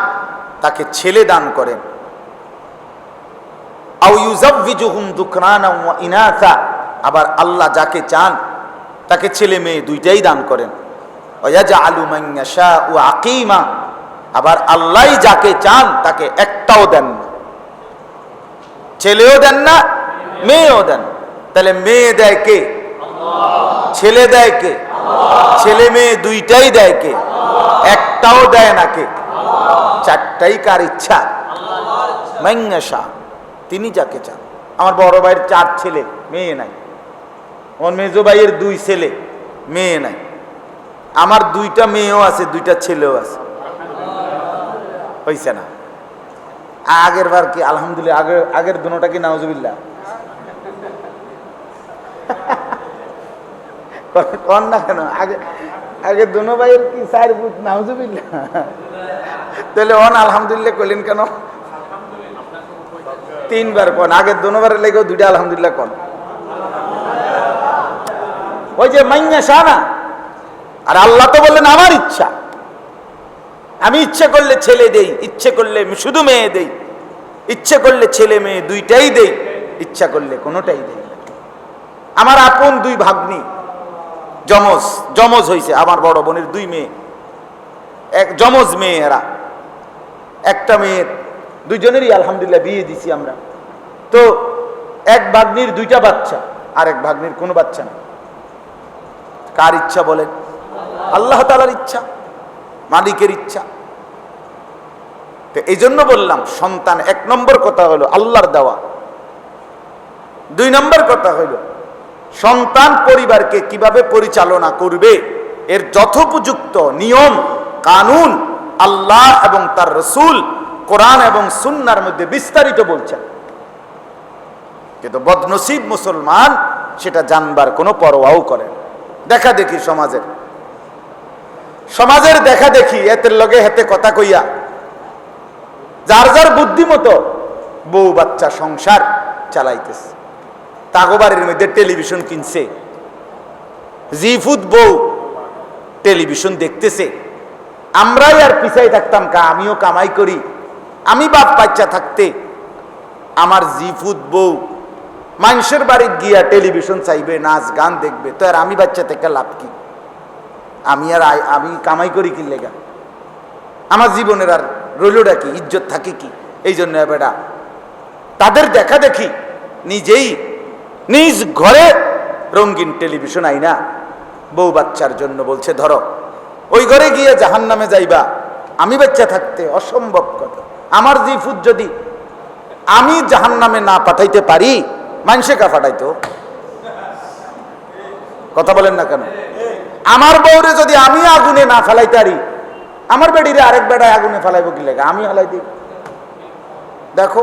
তাকে ছেলে দান করেন। আও ইউযাওয়িজুহুম যুকরানা ওয়া ইনাসা, আবার আল্লাহ যাকে চান তাকে ছেলে মেয়ে দুইটাই দান করেন। ওয়া ইয়াজআলু মান ইয়াশাউ আকিমা, আবার আল্লাহই যাকে চান তাকে একটাও দেন না, ছেলেও দেন না মেয়েও দেন। তাহলে মেয়ে দেয় কে? ছেলে দেয় কে? ছেলে মেয়ে দুইটাই দেয় কে? একটাও দেয় না কে? চারটাই কার ইচ্ছা? মান ইয়াশা, তিনি যাকে চান। আমার বড় ভাইয়ের 4 ছেলে, মেয়ে নাই। আমার মেজো ভাইয়ের 2 ছেলে, মেয়ে নাই। আমার 2টা মেয়েও আছে, 2টা ছেলেও আছে। হইছে না? আগের বার কি আলহামদুলিল্লাহ, আগের দুটোটা কি নাউজুবিল্লাহ কন না কেন? আগে দুনো ভাইয়ের কি 4 ফুট নাউজুবিল্লাহ, তাহলে অন আলহামদুলিল্লাহ কইলেন কেন? 3 বার কোন, আগের দুনোবারের লেগেও 2টা আলহামদুলিল্লাহ কোন। ওই যে মাইয়া শানা, আর আল্লাহ তো বললেন আমার ইচ্ছা, আমি ইচ্ছে করলে ছেলে দেই, ইচ্ছে করলে শুধু মেয়ে দেই, ইচ্ছে করলে ছেলে মেয়ে দুইটাই দেই, ইচ্ছা করলে কোনোটাই দেই। আমার আপন 2 ভাগ্নি জমজ হইছে, আমার বড় বোনের 2 মেয়ে, এক জমজ মেয়ে এরা। একটা মেয়ের 2জনেরই আলহামদুলিল্লাহ বিয়ে দিছি আমরা। তো এক ভাগ্নির 2টা বাচ্চা, আর এক ভাগ্নির কোনো বাচ্চা না। কার ইচ্ছা বলেন? আল্লাহ তাআলার ইচ্ছা, মালিকের ইচ্ছা। তো এই জন্য বললাম সন্তান 1 নম্বর কথা হলো আল্লাহর দেওয়া। 2 নম্বর কথা হলো সন্তান পরিবারকে কিভাবে পরিচালনা করবে এর যথোপযুক্ত নিয়ম কানুন আল্লাহ এবং তার রাসূল কোরআন এবং সুন্নাহর মধ্যে বিস্তারিত বলছেন। কিন্তু বদনসিব মুসলমান সেটা জানবার কোনো পরোয়াও করে না। দেখা দেখি সমাজের দেখা দেখি, এতের লগে হেতে কথা কইয়া যার যার বুদ্ধিমতো বউ বাচ্চা সংসার চালাইতেছে। তাগোবারের মধ্যে টেলিভিশন কিনছে, জিফুত বউ টেলিভিশন দেখতেছে। আমরাই আর পিছাই থাকতাম কা? আমিও কামাই করি, আমি বাপ বাচ্চা থাকতে আমার জিফুত বউ মানুষের বাড়ি গিয়া টেলিভিশন চাইবে, নাচ গান দেখবে, তো আর আমি বাচ্চা থেকে লাভ কি? আমি কামাই করি কি লেগা? আমার জীবনের আর রইলটা কি? ইজ্জত থাকে কি? এই জন্য বেটা তাদের দেখা দেখি নিজেই নিজ ঘরে রঙিন টেলিভিশন আইনা বউ বাচ্চার জন্য বলছে ধরো, ওই ঘরে গিয়ে জাহান্নামে যাইবা, আমি বাচ্চা থাকতে অসম্ভব কথা। আমার জিফুত যদি আমি জাহান্নামে না পাঠাইতে পারি, মানুষে কা পাঠাইতো? কথা বলেন না কেন? আমার বউরে যদি আমি আগুনে না ফেলাইতে পারি, আমার বেডিরে আরেক বেড়ায় আগুনে ফেলাইব কি লেগে? আমি ফেলাই দিই। দেখো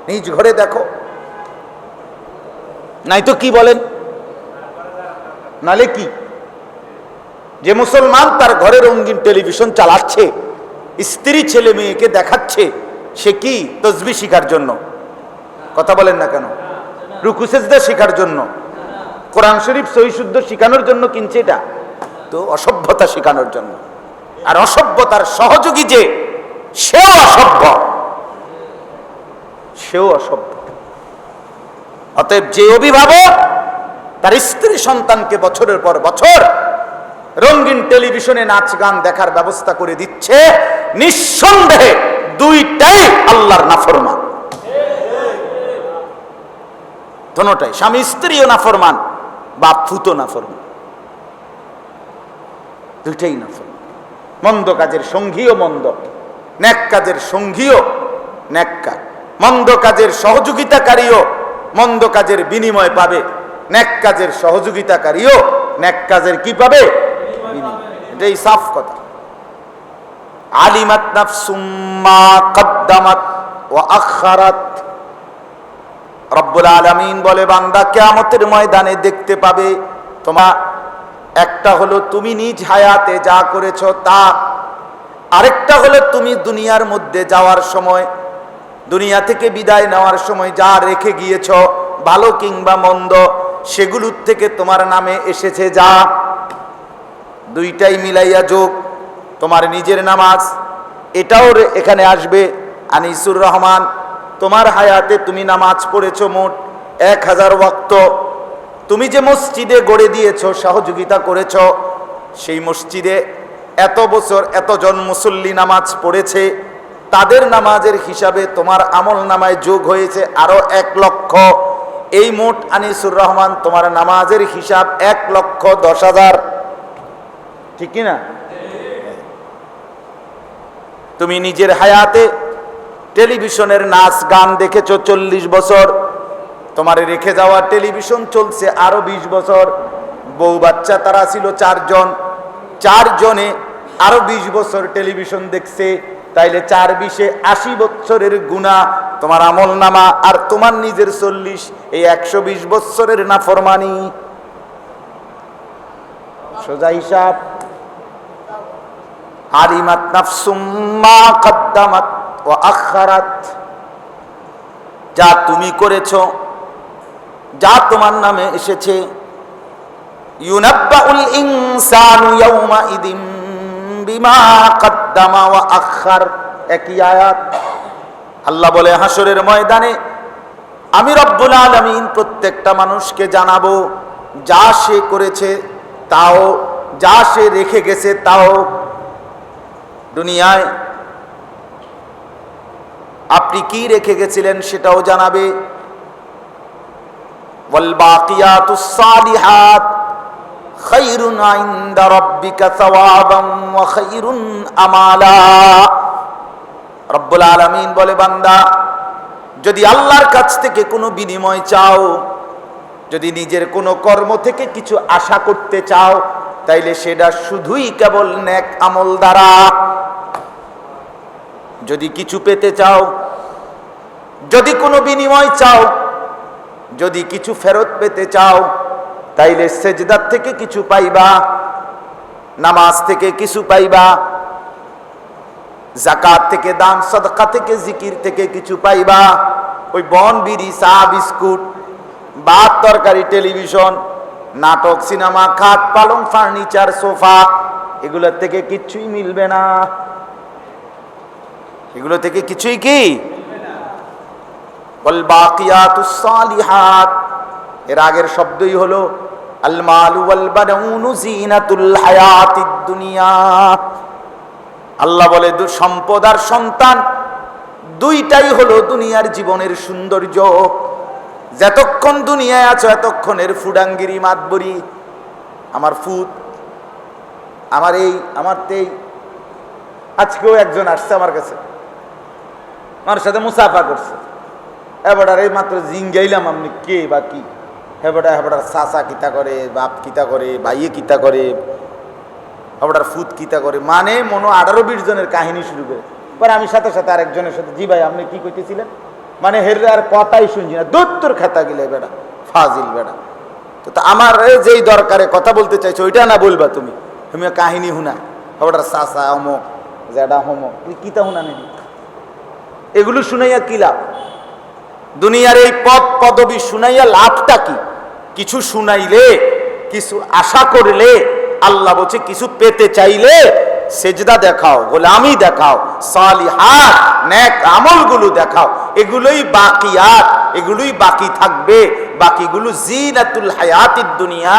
নিজ ঘরে দেখো, নাই তো কি বলেন? নালে কি? যে মুসলমান তার ঘরে রঙিন টেলিভিশন চালাচ্ছে, স্ত্রী ছেলে মেয়েকে দেখাচ্ছে, সে কি তসবিহ শিখার জন্য? কথা বলেন না কেন? রুকু সেজদা শিখার জন্য, কোরআন শরীফ সহিহ শুদ্ধ শিখানোর জন্য কিনছে এটা? তো অসভ্যতা শিখানোর জন্য। আর অসভ্যতার সহযোগী যে, সেও অসভ্য। অতএব যে অভিভাবক তার স্ত্রী সন্তানকে বছরের পর বছর রঙিন টেলিভিশনে নাচ গান দেখার ব্যবস্থা করে দিচ্ছে, নিঃসন্দেহে 2টাই আল্লাহর নাফরমান। দোনোটাই, স্বামী স্ত্রীও নাফরমান, বাপ ফুতো নাফরমান, 2টাই নাফরমান। মন্দ কাজের সঙ্গীও মন্দ, নেক কাজের সঙ্গীও নেককার। মন্দ কাজের সহযোগিতাকারীও মন্দ কাজের বিনিময় পাবে, নেক কাজের সহযোগিতাকারীও নেক কাজের কি পাবে? এটাই সাফ কথা। আলিমাত নাফসুম মা কদ্দামাত ওয়া আখারাত, রব্বুল আলামিন বলে, বান্দা কিয়ামতের ময়দানে দেখতে পাবে তোমার একটা হলো তুমি নিজ হায়াতে যা করেছো তা, আরেকটা হলো তুমি দুনিয়ার মধ্যে যাওয়ার সময়, দুনিয়া থেকে বিদায় নেওয়ার সময় যা রেখে গিয়েছো ভালো কিংবা মন্দ, সেগুলোর থেকে তোমার নামে এসেছে যা, দুইটাই মিলাইয়া যোগ। তোমার নিজের নামাজ এটাও এখানে আসবে। আনিসুর রহমান, তোমার হায়াতে তুমি নামাজ পড়েছো মোট 1000 ওয়াক্ত। তুমি যে মসজিদে গড়ে দিয়েছো, সহযোগিতা করেছো, সেই মসজিদে এত বছর এতজন মুসল্লি নামাজ পড়েছে, তাদের নামাজের হিসাবে তোমার আমল নামায় যোগ হয়েছে আরো 1 লক্ষ। এই মোট আনিসুর রহমান তোমার নামাজের হিসাব 1,10,000। ঠিক কিনা? তুমি নিজের হায়াতে টেলিভিশনের নাচ গান দেখেছো 40 বছর, তোমার রেখে যাওয়া টেলিভিশন চলছে আরো 20 বছর। বউ বাচ্চা তারা ছিল 4 জন, 4 জনে আরো 20 বছর টেলিভিশন দেখছে, তাইলে 4-20 80 বছরের গুনাহ তোমার আমল নামা, আর তোমার নিজের 40, এই 120 বছরের নাফরমানি। সোজা হিসাব। আলিমাত নাফসুম মা কদ্দামাত ওয়া আখারাত, যা তুমি করেছো, যা তোমার নামে এসেছে। ইউনাব্বাউল ইনসানু ইয়াউমা ইদিম বিমা কদ্দামা ওয়া আখার, একই আয়াত। আল্লাহ বলে, হাসরের ময়দানে আমি রব্বুল আলামিন প্রত্যেকটা মানুষকে জানাবো যা সে করেছে তাও, যা সে রেখে গেছে তাও। দুনিয়ায় আপনি কি রেখে গেছিলেন সেটাও জানাবে। ওয়াল বাকিয়াতুস সালিহাত খায়রুন ইনদা রাব্বিকা সাওয়াবান ওয়া খায়রুন আমালা। রব্বুল আলামিন বলে, বান্দা যদি আল্লাহর কাছ থেকে কোনো বিনিময় চাও, যদি নিজের কোনো কর্ম থেকে কিছু আশা করতে চাও, তাইলে সেটা শুধুই কেবল নেক আমল দ্বারা। যদি কিছু পেতে চাও, যদি কোনো বিনিময় চাও, যদি কিছু ফেরত পেতে চাও, তাইলে সেজদার থেকে কিছু পাইবা, নামাজ থেকে কিছু পাইবা, যাকাত থেকে, দান সাদকা থেকে, জিকির থেকে কিছু পাইবা। ওই বন বিড়ি, চা বিস্কুট, ভাত তরকারি, টেলিভিশন, নাটক, সিনেমা, খাট পালং, ফার্নিচার, সোফা, এগুলোর থেকে কিছুই মিলবে না। এগুলো থেকে কিছুই কি ওয়াল বাকিয়াতুস সালিহাত, এর আগের শব্দই হলো আল মালু ওয়াল বানুন জিনাতুল হায়াতিদ দুনিয়া। আল্লাহ বলে, সম্পদ আর সন্তান দুইটাই হলো দুনিয়ার জীবনের সৌন্দর্য। যতক্ষণ দুনিয়ায় আছো এতক্ষণের ফুডাঙ্গিরি মাতবরি, আমার ফুট, আমার এই, আমার তেই। আজকেও একজন আসছে আমার কাছে, আমার সাথে মুসাফা করছে। এবার এই মাত্র জিঙ্গাইলাম, আপনি কে বা কি? হেবটার চাচা কিতা করে, বাপ কিতা করে, ভাইয়ে কিতা করে, হেবটার ফুত কিতা করে, মানে মনো 18-20 জনের কাহিনী শুরু করে। পরে আমি সাথে সাথে আরেকজনের সাথে, জি ভাই আপনি কি কইতেছিলেন? মানে হেরে আর কথাই শুনছি না, দত্তর খাতা গিলে বেড়া, ফাজিল বেড়া। তো আমার যেই দরকারে কথা বলতে চাইছো ওইটা না বলবা তুমি, তুমি কাহিনী হুনা, হেবটার চাচা অমক, জেডা হোমক, কিতা হুনা নেই। এগুলো শুনাইয়া কি লাভ? দুনিয়ার এই পদ পদবি শুনাইয়া লাভটা কি? কিছু শুনাইলে, কিছু আশা করলে, আল্লাহ বলছে কিছু পেতে চাইলে সেজদা দেখাও, গোলামি দেখাও, সালিহাত নেক আমলগুলো দেখাও। এগুলোই বাকিয়াত, এগুলোই বাকি থাকবে। বাকিগুলো জিনাতুল হায়াতিদ দুনিয়া,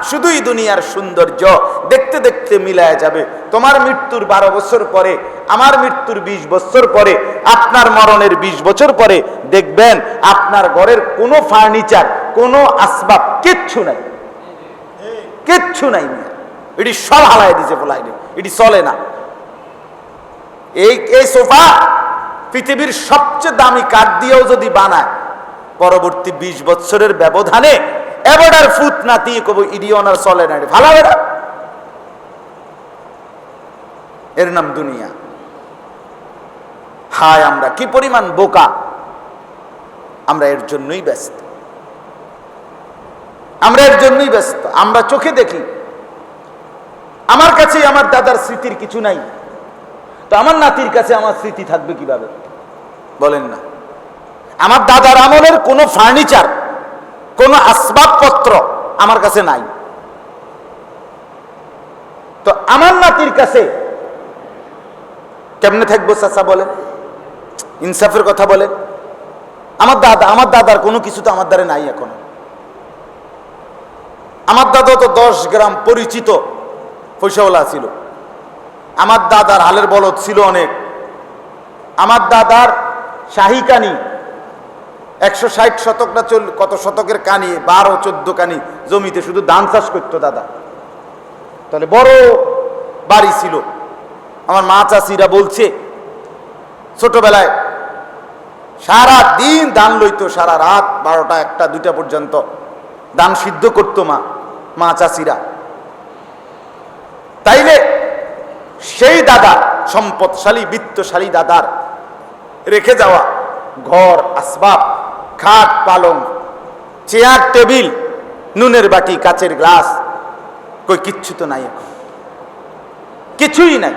শুধুই দুনিয়ার সৌন্দর্য। দেখতে দেখতে মিলায় যাবে। তোমার মৃত্যুর 12 বছর পরে, আমার মৃত্যুর 20 বছর পরে, আপনার মরণের 20 বছর পরে দেখবেন আপনার ঘরের কোনো ফার্নিচার, কোনো আসবাব কিচ্ছু নাই, কিচ্ছু নাই। এটি সব হালাই দিছে, বলাই দিই, এটি চলে না। এই সোফা পৃথিবীর সবচেয়ে দামি কাঠ দিয়েও যদি বানায়, পরবর্তী 20 বছরের ব্যবধানে এবারে ফুট নাতি কব ইডিয়নার চলে না, ভালো বেড়া। এর নাম দুনিয়া। হায় আমরা কি পরিমাণ বোকা! আমরা এর জন্যই ব্যস্ত, আমরা এর জন্যই ব্যস্ত। আমরা চোখে দেখি, আমার কাছে আমার দাদার স্মৃতির কিছু নাই, তো আমার নাতির কাছে আমার স্মৃতি থাকবে কিভাবে বলেন না? আমার দাদার আমলের কোনো ফার্নিচার, কোনো আসবাবপত্র আমার কাছে নাই, তো আমার নাতির কাছে কেমনে থাকবো? চাচা বলেন, ইনসাফের কথা বলেন। আমার দাদার কোনো কিছু তো আমার দ্বারা নাই এখন। আমার দাদা তো 10 গ্রাম পরিচিত পয়সাওয়ালা ছিল, আমার দাদার হালের বলদ ছিল অনেক, আমার দাদার শাহী কানি 160 শতক না কত শতকের কানি, 12-14 কানি জমিতে শুধু ধান চাষ করতো দাদা। তাহলে বড় বাড়ি ছিল। আমার মা চাষিরা বলছে ছোটবেলায় সারা দিন ধান লইতো, সারা রাত 12টা 1টা 2টা পর্যন্ত ধান সিদ্ধ করতো মা চাষিরা। তাইলে সেই দাদা, সম্পদশালী বিত্তশালী দাদার রেখে যাওয়া ঘর, আসবাব, খাট, পালং, চেয়ার, টেবিল, নুনের বাটি, কাচের গ্লাস, কই কিচ্ছু তো নাই এখন, কিছুই নাই,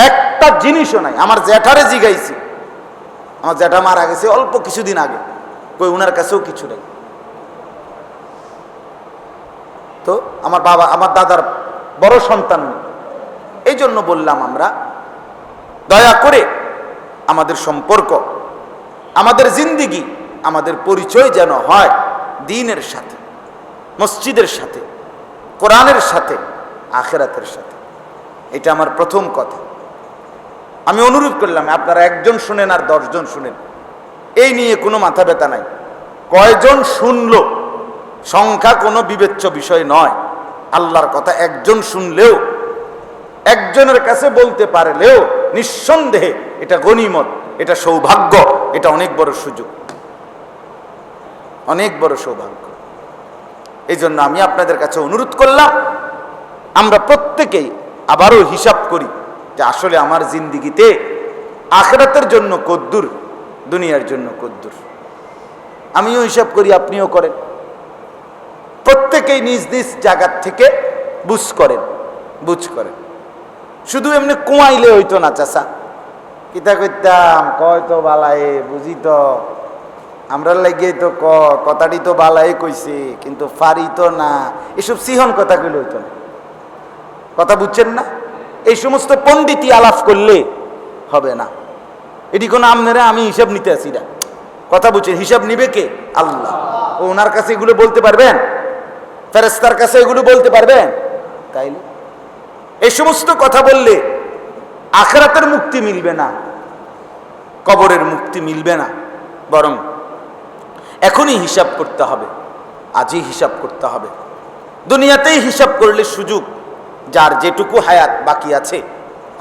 একটা জিনিসও নাই। আমার জ্যাঠারে জিগাইছি, আমার জ্যাঠা মারা গেছে অল্প কিছুদিন আগে, কই উনার কাছেও কিছু নেই। তো আমার বাবা, আমার দাদার বড় সন্তান, এই জন্য বললাম আমরা দয়া করে আমাদের সম্পর্ক, আমাদের জিন্দিগি, আমাদের পরিচয় যেন হয় দ্বীনের সাথে, মসজিদের সাথে, কোরআনের সাথে, আখিরাতের সাথে। এটা আমার প্রথম কথা। আমি অনুরোধ করলাম আপনারা একজন শুনেন আর 10 জন শুনেন, এই নিয়ে কোনো মাথা ব্যথা নাই। কয়জন শুনলো সংখ্যা কোনো বিবেচ্য বিষয় নয়। আল্লাহর কথা একজন শুনলেও, একজনের কাছে বলতে পারলেও নিঃসন্দেহে এটা গনিমত, এটা সৌভাগ্য, এটা অনেক বড় সুযোগ, অনেক বড় সৌভাগ্য। এই জন্য আমি আপনাদের কাছে অনুরোধ করলাম, আমরা প্রত্যেকেই আবারও হিসাব করি যে আসলে আমার জিন্দিগিতে আখিরাতের জন্য কদ্দুর, দুনিয়ার জন্য কদ্দুর। আমিও হিসাব করি, আপনিও করেন, প্রত্যেকেই নিজ নিজ জায়গার থেকে বুঝ করেন। শুধু এমনি কুমাইলে হইতো না চাচা, কিতা করতাম, কয় তো বালায়ে বুঝি তো, আমরা লাগিয়ে তো কথাটি তো বালায়ে কইছে কিন্তু ফারি তো না, এসব সিহন কথাগুলো হইতো না। কথা বুঝছেন না? এই সমস্ত পণ্ডিতি আলাপ করলে হবে না। এটি কোনো আপনারা আমি হিসাব নিতে আসি না, কথা বুঝছেন? হিসাব নিবে কে? আল্লাহ। ওনার কাছে এগুলো বলতে পারবেন? ফেরেশতার কাছে এগুলো বলতে পারবেন? তাইলে এই সমস্ত কথা বললে আখিরাতের মুক্তি মিলবে না, কবরের মুক্তি মিলবে না, বরং এখনই হিসাব করতে হবে, আজই হিসাব করতে হবে। দুনিয়াতেই হিসাব করলে সুযোগ, যার যেটুকু হায়াত বাকি আছে,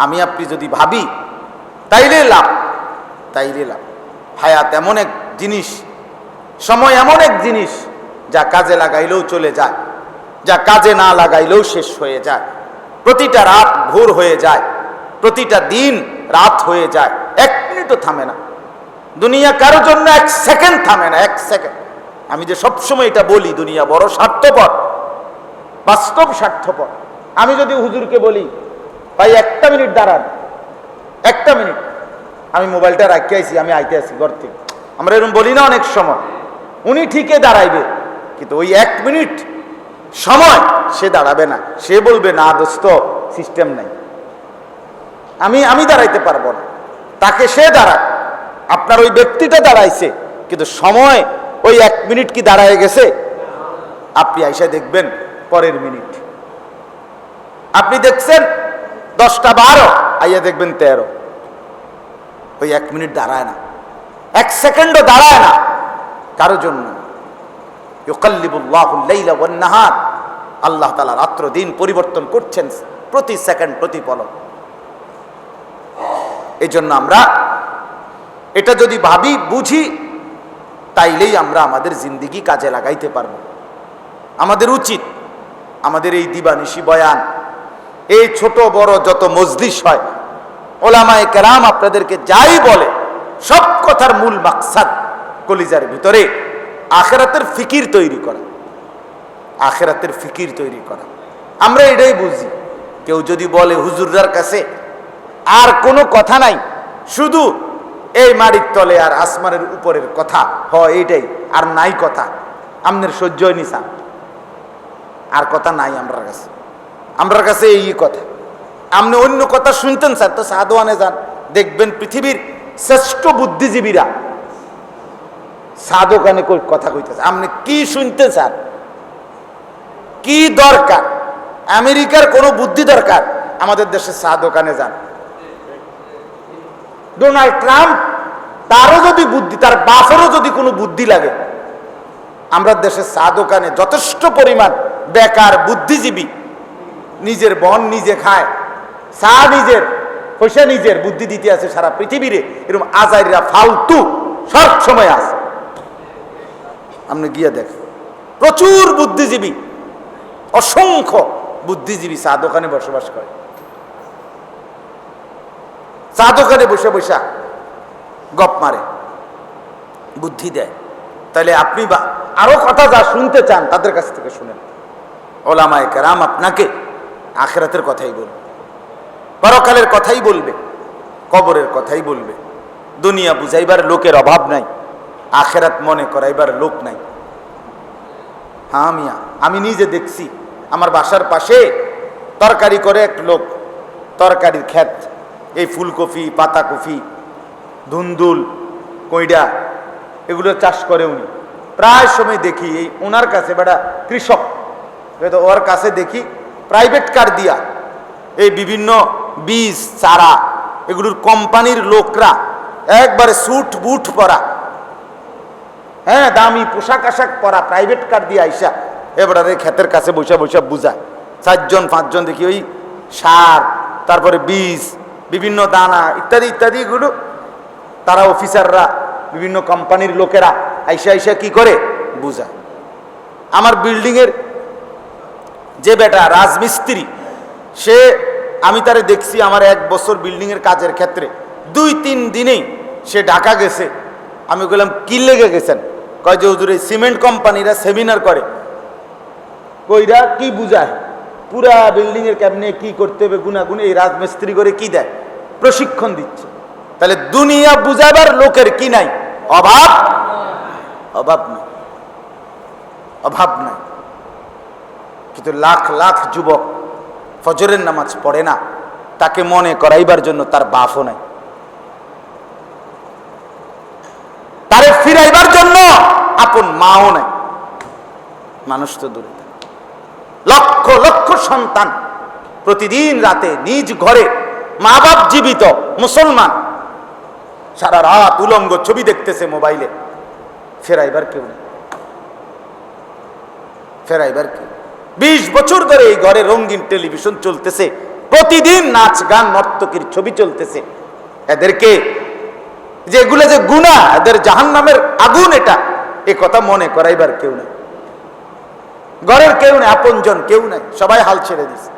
আমি আপনি যদি ভাবি তাইলে লাভ। হায়াত এমন এক জিনিস, সময় এমন এক জিনিস যা কাজে লাগাইলেও চলে যায়, যা কাজে না লাগাইলেও শেষ হয়ে যায়। প্রতিটা রাত ভোর হয়ে যায়, প্রতিটা দিন রাত হয়ে যায়, 1 মিনিটও থামে না। দুনিয়া কারো জন্য 1 সেকেন্ড থামে না, 1 সেকেন্ড। আমি যে সবসময় এটা বলি, দুনিয়া বড় স্বার্থপর, বাস্তব স্বার্থপর। আমি যদি হুজুরকে বলি ভাই 1টা মিনিট দাঁড়ান, 1টা মিনিট, আমি মোবাইলটা রাখতে আইছি, আমি আইতে আছি ঘর থেকে, আমরা এরকম বলি না অনেক সময়, উনি ঠিকই দাঁড়াইবে, কিন্তু ওই 1 মিনিট সময় সে দাঁড়াবে না, সে বলবে না দোস্ত সিস্টেম নাই, আমি দাঁড়াইতে পারবো না, তাকে সে দাঁড়ায়। আপনার ওই ব্যক্তিটা দাঁড়াইছে, কিন্তু সময় ওই 1 মিনিট কি দাঁড়ায় গেছে? আপনি আইসা দেখবেন পরের মিনিট, আপনি দেখছেন 10টা 12, আইয়া দেখবেন 13। ওই 1 মিনিট দাঁড়ায় না, 1 সেকেন্ডও দাঁড়ায় না কারো জন্য। ইউকাল্লিবুল্লাহুল লাইলা ওয়ান নাহার, আল্লাহ তাআলা রাত্র দিন পরিবর্তন করছেন প্রতি সেকেন্ড, প্রতি পলক। এই জন্য আমরা এটা যদি ভাবি, বুঝি, তাইলেই আমরা আমাদের জিন্দিগি কাজে লাগাইতে পারবো। আমাদের উচিত আমাদের এই দিবানিশি বয়ান, এই ছোট বড় যত মজলিস হয়, ওলামায়ে কেরাম আপনাদেরকে যাই বলে, সব কথার মূল মাকসাদ কলিজার ভিতরে আখিরাতের ফিকির তৈরি করা, আখিরাতের ফিকির তৈরি করা। আমরা এটাই বুঝি। কেউ যদি বলে হুজুরদার কাছে আর কোনো কথা নাই, শুধু এই মাটির তলে আর আসমানের উপরের কথা, এইটাই, আর নাই কথা, আমনের সহ্য হয়নি স্যার, আর কথা নাই আমরার কাছে এই কথা। আপনি অন্য কথা শুনতেন স্যার, তো সাদওয়ানে যান, দেখবেন পৃথিবীর শ্রেষ্ঠ বুদ্ধিজীবীরা সাদওয়ানে কথা কইতেছে। আপনি কি শুনতেন স্যার? কি দরকার? আমেরিকার কোনো বুদ্ধি দরকার? আমাদের দেশে সাদওয়ানে যান। ডোনাল্ড ট্রাম্প, তারও যদি বুদ্ধি, তার বাপেরও যদি কোনো বুদ্ধি লাগে, আমরা দেশের চা দোকানে যথেষ্ট পরিমাণ বেকার বুদ্ধিজীবী, নিজের বন নিজে খায়, চা নিজের, পয়সা নিজের, বুদ্ধি দিতে আছে সারা পৃথিবীরে, এরকম আজাইরা ফালতু সব সময় আছে। আপনি গিয়ে দেখেন, প্রচুর বুদ্ধিজীবী, অসংখ্য বুদ্ধিজীবী চা দোকানে বসবাস করে, চা দোকানে বসে বসে গপ মারে, বুদ্ধি দেয়। তাহলে আপনি বা আরো কথা যা শুনতে চান তাদের কাছ থেকে শুনেন। ওলামায়ে কেরাম আপনাকে আখিরাতের কথাই বলবে, পরকালের কথাই বলবে, কবরের কথাই বলবে। দুনিয়া বুঝাইবার লোকের অভাব নাই, আখিরাত মনে করাইবার লোক নাই। হ্যাঁ মিয়া, আমি নিজে দেখছি, আমার বাসার পাশে তরকারি করে এক লোক, তরকারির ক্ষেত, এই ফুলকপি, পাতাকপি, ধুন্দুল, কইডা, এগুলো চাষ করে উনি। প্রায় সময় দেখি এই ওনার কাছে, বেটা কৃষক, ওর কাছে দেখি প্রাইভেট কার দিয়া এই বিভিন্ন বীজ, চারা, এগুলোর কোম্পানির লোকরা একবারে স্যুট বুট পরা, হ্যাঁ দামি পোশাক আশাক পরা, প্রাইভেট কার দিয়ে আইসা এবারে ক্ষেতের কাছে বসে বসে বুঝায়। 4জন 5জন দেখি ওই সার, তারপরে বীজ, বিভিন্ন দানা ইত্যাদি ইত্যাদি, এগুলো তারা অফিসাররা, বিভিন্ন কোম্পানির লোকেরা আইসা আইসা কি করে বুঝায়। আমার বিল্ডিংয়ের যে বেটা রাজমিস্ত্রি, সে, আমি তারে দেখছি আমার 1 বছর বিল্ডিংয়ের কাজের ক্ষেত্রে 2-3 দিনেই সে ঢাকা গেছে। আমি বললাম কি লেগে গেছেন? কয় যে হুজুর এই সিমেন্ট কোম্পানিরা সেমিনার করে, কইরা কি বুঝায়, পুরা বিল্ডিংয়ের কেমনে কি করতে হবে গুনাগুন, এই রাজমিস্ত্রি করে কি দেয়, প্রশিক্ষণ দিচ্ছে। তাহলে দুনিয়া বুঝাবার লোকের কি নাই? অভাব, অভাব নাই, অভাব নাই। কিন্তু লাখ লাখ যুবক ফজরের নামাজ পড়ে না, তাকে মনে করাইবার জন্য তার বাপও নাই, তারে ফিরাইবার জন্য আপন মাও নাই। মানুষ তো দূরে, লক্ষ লক্ষ সন্তান প্রতিদিন রাতে নিজ ঘরে, মা বাপ জীবিত, মুসলমান, সারা রাত উলঙ্গ ছবি দেখতেছে মোবাইলে, ফেরাইবার কেউ নেই, ফেরাইবার কেউ। 20 বছর ধরে এই ঘরে রঙিন টেলিভিশন চলতেছে, প্রতিদিন নাচ গান নর্তকীর ছবি চলতেছে। এদেরকে যেগুলো যে গুনাহ, এদের জাহান্নামের আগুন, এটা এ কথা মনে করাইবার কেউ নাই, ঘরের কেউ নেই, আপনজন কেউ নাই, সবাই হাল ছেড়ে দিছে।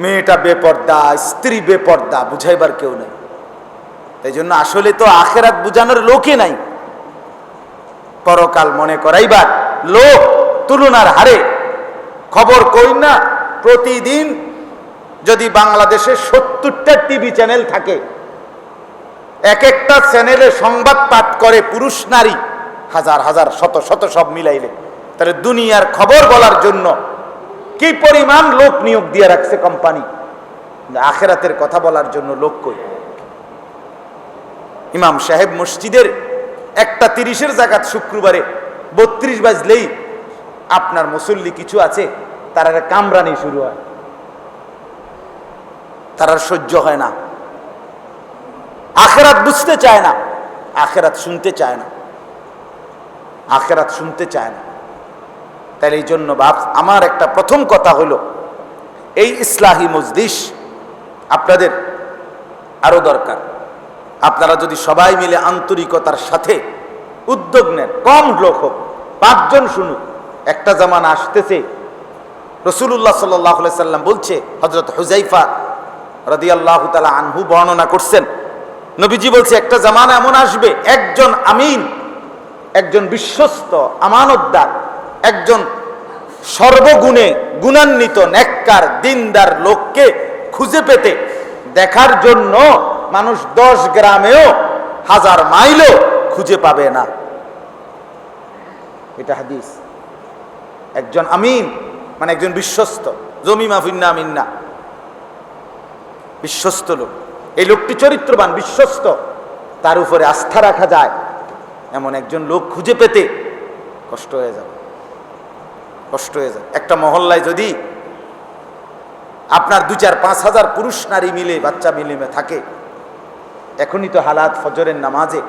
মেয়েটা বেপর্দা, স্ত্রী বেপর্দা, বুঝাইবার কেউ নাই। এই জন্য আসলে তো আখিরাত বুঝানোর লোকই নাই, পরকাল মনে করাইবার লোক তুলনার হারে। খবর কই না, প্রতিদিন যদি বাংলাদেশে 70টা টিভি চ্যানেল থাকে, এক একটা চ্যানেলে সংবাদ পাঠ করে পুরুষ নারী হাজার হাজার, শত শত, সব মিলাইলে, তাহলে দুনিয়ার খবর বলার জন্য কি পরিমাণ লোক নিয়োগ দিয়ে রাখছে কোম্পানি, আখিরাতের কথা বলার জন্য লোক কই? ইমাম সাহেব মসজিদের 1:30 জাকাত শুক্রবারে 32 বাজলেই আপনার মুসল্লি কিছু আছে, তারা কামরানি শুরু হয়, তারা সহ্য হয় না, আখিরাত বুঝতে চায় না, আখিরাত শুনতে চায় না, আখিরাত শুনতে চায় না। তাই এই জন্য বাপ, আমার একটা প্রথম কথা হলো, এই ইসলাহি মজলিস আপনাদের আরো দরকার। আপনারা যদি সবাই মিলে আন্তরিকতার সাথে উদ্যোগ নেন, কম লোক হোক, 5 জন শুনুক। একটা জামানা আসতেছে, রাসূলুল্লাহ সাল্লাল্লাহু আলাইহি সাল্লাম বলছে, হযরত হুযায়ফা রাদিয়াল্লাহু তাআলা আনহু বর্ণনা করছেন, নবীজি বলছে একটা জামানা এমন আসবে, একজন আমিন একজন বিশ্বস্ত আমানতদার, একজন সর্বগুণে গুণান্বিত নেককার দিনদার লোককে খুঁজে পেতে দেখার জন্য মানুষ 10 গ্রামেও 1000 মাইলও খুঁজে পাবে না। এটা হাদিস। একজন আমিন মানে একজন বিশ্বস্ত, জমি মাফিন্না আমিন্না, বিশ্বস্ত লোক। এই লোকটি চরিত্রবান, বিশ্বস্ত, তার উপরে আস্থা রাখা যায় এমন একজন লোক খুঁজে পেতে কষ্ট হয়ে যাবে, কষ্ট হয়ে যাবে। একটা মহল্লায় যদি আপনার 2-4-5 হাজার পুরুষ নারী মিলে, বাচ্চা মিলে থাকে, এখনই তো হালাত ফজরের নামাজে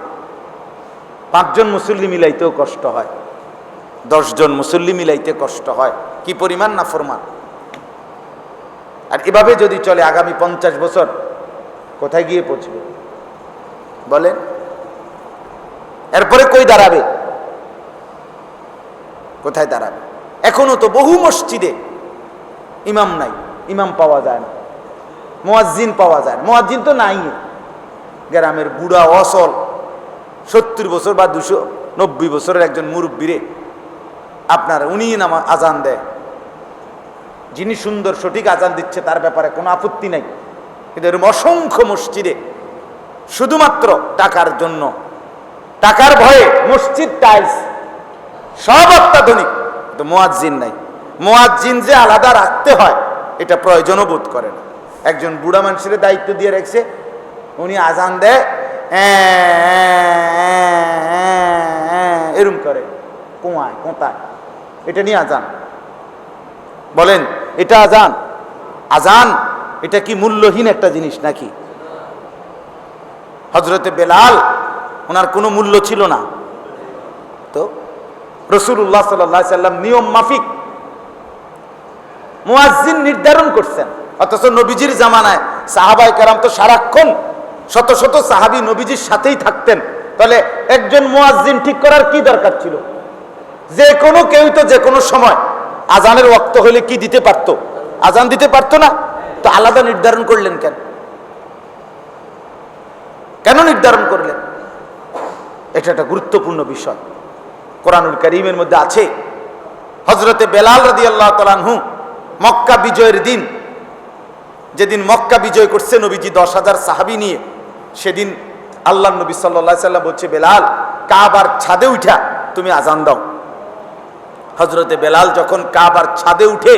5 জন মুসল্লি মিলাইতেও কষ্ট হয়, 10 জন মুসল্লি মিলাইতে কষ্ট হয়, কি পরিমাণ নাফরমান। আর এভাবে যদি চলে আগামী 50 বছর কোথায় গিয়ে পৌঁছবে বলেন? এরপরে কই দাঁড়াবে? কোথায় দাঁড়াবে? এখনো তো বহু মসজিদে ইমাম নাই, ইমাম পাওয়া যায় না, মুয়াজ্জিন পাওয়া যায় না। মুয়াজ্জিন তো নাই, গ্রামের বুড়া অসল 70 বছর বা 290 বছরের একজন মুরব্বীরে আপনার উনি আজান দেয়, যিনি সুন্দর সঠিক আজান দিচ্ছে তার ব্যাপারে কোনো আপত্তি নাই। কিন্তু এরকম অসংখ্য মসজিদে শুধুমাত্র টাকার জন্য, টাকার ভয়ে মসজিদ টাইলস সব অত্যাধুনিক, তো মুয়াজ্জিন নাই। মুয়াজ্জিন যে আলাদা রাখতে হয় এটা প্রয়োজনও বোধ করে না। একজন বুড়া মানুষের দায়িত্ব দিয়ে রাখছে, উনি আজান দেয় এরম করে কোঁয়ায় কোঁতায়, এটা নিয়ে আজান বলেন? এটা আজান? আজান এটা কি মূল্যহীন একটা জিনিস নাকি? হযরতে বেলাল, ওনার কোনো মূল্য ছিল না, তো রাসূলুল্লাহ সাল্লাল্লাহু আলাইহি সাল্লাম নিয়ম মাফিক মুয়াজ্জিন নির্ধারণ করছেন। অথচ নবীজির জামানায় সাহাবায়ে কেরাম তো সারাক্ষণ শত শত সাহাবী নবীজির সাথেই থাকতেন, তাহলে একজন মুয়াজ্জিন ঠিক করার কি দরকার ছিল? যে কোনো কেউ তো যে কোনো সময় আজানের ওয়াক্ত হলে কি দিতে পারত? আজান দিতে পারতো না? তো আলাদা নির্ধারণ করলেন কেন? কেন নির্ধারণ করলেন? এটা একটা গুরুত্বপূর্ণ বিষয়। কোরআনুল কারীমের মধ্যে আছে, হযরতে বেলাল রাদিয়াল্লাহু তাআলা আনহু মক্কা বিজয়ের দিন, যেদিন মক্কা বিজয় করছে নবীজি 10,000 সাহাবী নিয়ে, সেদিন আল্লাহর নবী সাল্লাল্লাহু আলাইহি সাল্লাম বলছে, বেলাল কাবার ছাদে উঠা তুমি আজান দাও। হযরতে বেলাল যখন কাবার ছাদে উঠে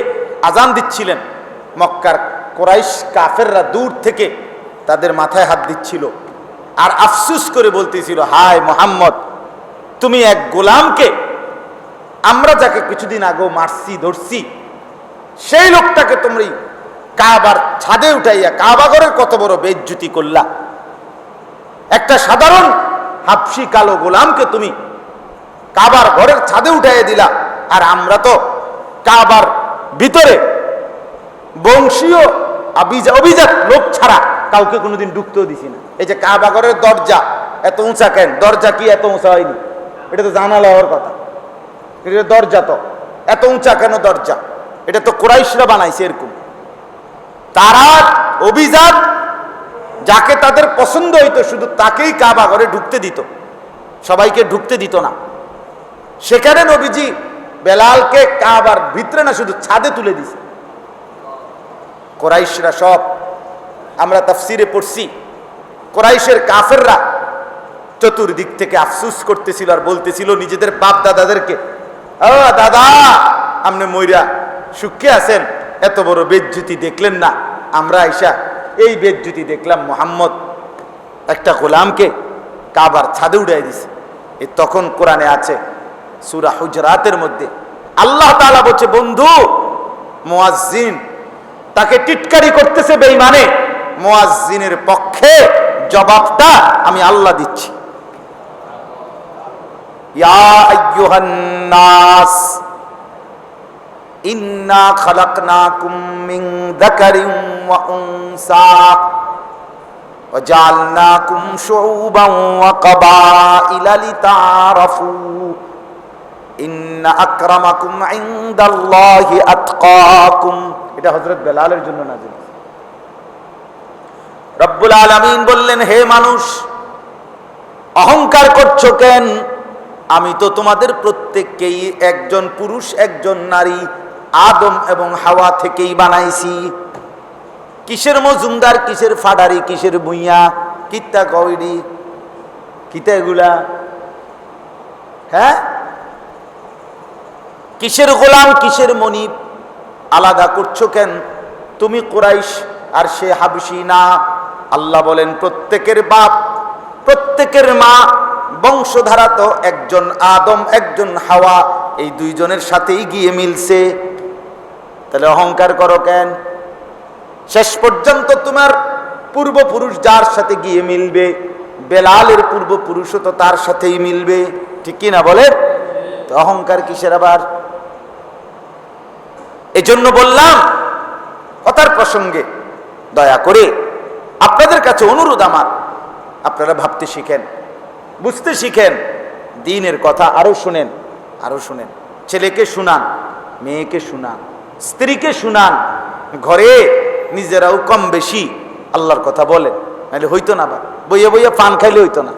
আজান দিচ্ছিলেন, মক্কার কুরাইশ কাফেররা দূর থেকে তাদের মাথায় হাত দিচ্ছিল আর আফসোস করে বলতেছিল, হায় মুহাম্মদ, তুমি এক গোলামকে, আমরা যাকে কিছুদিন আগে মারছি ধরছি, সেই লোকটাকে তুমি কাবার ছাদে উঠাইয়া কাবাগরের কত বড় বেইজ্জতি করলা। একটা সাধারণ হাবশি কালো গোলামকে তুমি কাবার ঘরের ছাদে উঠাইয়া দিলা, আর আমরা তো কাবার ভিতরে বংশীয় অভিজাত লোক ছাড়া কাউকে কোনোদিন ঢুকতেও দিছি না। এই যে কাবাগরের দরজা এত উঁচা কেন? দরজা কি এত উঁচা হয়নি? এটা তো জানালা হওয়ার কথা, এটা দরজা তো এত উঁচা কেন? দরজা এটা তো কুরাইশরা বানাইছে এরকম। তারা অভিজাত, যাকে তাদের পছন্দ হইতো শুধু তাকেই কাবা ঘরে ঢুকতে দিত, সবাইকে ঢুকতে দিত না। সেখানে নবীজি বেলালকে কাবার ভিতরে না শুধু ছাদে তুলে দিছে। কুরাইশরা সব, আমরা তাফসিরে পড়ছি, কুরাইশের কাফেররা চতুর্দিক থেকে আফসোস করতেছিল আর বলতেছিল নিজেদের বাপ দাদাদেরকে, ও দাদা, আপনি মইরা সুখে আছেন, এত বড় বেজ্জতি দেখলেন না? আমরা আইসা এই বেজ্জতি দেখলাম, মুহাম্মদ একটা গোলামকে কাবার ছাদে উঠাই দিছে। এই তখন কোরআনে আছে সূরা হুজরাতের মধ্যে আল্লাহ তাআলা বলছে, বন্ধু মুয়াজ্জিন তাকে টিটকারি করতেছে বেঈমানে, মুয়াজ্জিনের পক্ষে জবাবটা আমি আল্লাহ দিচ্ছি। ইয়া আইয়ুহান নাস ইন্না খালাকনাকুম মিন যাকারিন ওয়া উনসা ওয়া জাআলনাকুম শুউবান ওয়া কাবাইলা লিতাআরাফু ইন্না আকরামাকুম ইনদাল্লাহি আতকাকুম। এটা হযরত বেলালের জন্য নাযিল। রব্বুল আলামিন বললেন, হে মানুষ, অহংকার করছো কেন? আমি তো তোমাদের প্রত্যেককেই একজন পুরুষ একজন নারী আদম এবং হাওয়া থেকেই বানাইছি। কিসের মজুমদার, কিসের ফাডারি, কিসের ভুইয়া, কিত্তা কইডি, কিতা এগুলা? হ্যাঁ, কিসের গোলাম, কিসের মনিব? আলাদা করছো কেন? তুমি কুরাইশ আর সে হাবশী না। আল্লাহ বলেন প্রত্যেকের বাপ, প্রত্যেকের মা, বংশধারা তো একজন আদম একজন হাওয়া, এই দুইজনের সাথেই গিয়ে মিলছে। তাহলে অহংকার করো কেন? শেষ পর্যন্ত তোমার পূর্বপুরুষ যার সাথে গিয়ে মিলবে, বেলালের পূর্বপুরুষও তো তার সাথেই মিলবে, ঠিক কি না বলে? তো অহংকার কিসের আবার? এজন্য বললাম কথার প্রসঙ্গে দয়া করে আপনাদের কাছে অনুরোধ আমার, আপনারা ভাবতে শিখেন, বুঝতে শিখেন, দ্বীনের কথা আরো শুনেন, আরো শুনেন। ছেলেকে শুনান, মেয়েকে শুনান, স্ত্রীকে শুনান, ঘরে নিজেরাও কম বেশি আল্লাহর কথা বলেন, নাহলে হইতো না। বা বইয়া বইয়া ফান খাইলে হইতো না,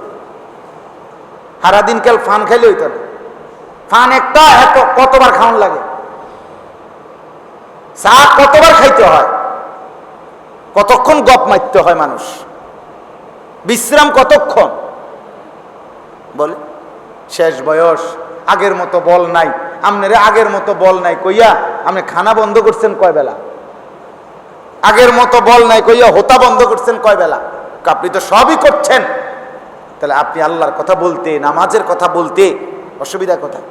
সারাদিন কাল ফান খাইলে হইতো না। ফান একটা কতবার খাওয়ান লাগে, চা কতবার খাইতে হয়, কতক্ষণ গপ মারতে হয় মানুষ, বিশ্রাম কতক্ষণ বলে? শেষ বয়স, আগের মতো বল নাই। আপনারা আগের মতো বল নাই কইয়া আপনি খানা বন্ধ করছেন কয় বেলা? আগের মতো বল নাই কইয়া হোতা বন্ধ করছেন কয় বেলা? আপনি তো সবই করছেন, তাহলে আপনি আল্লাহর কথা বলতে, নামাজের কথা বলতে অসুবিধা কোথায়?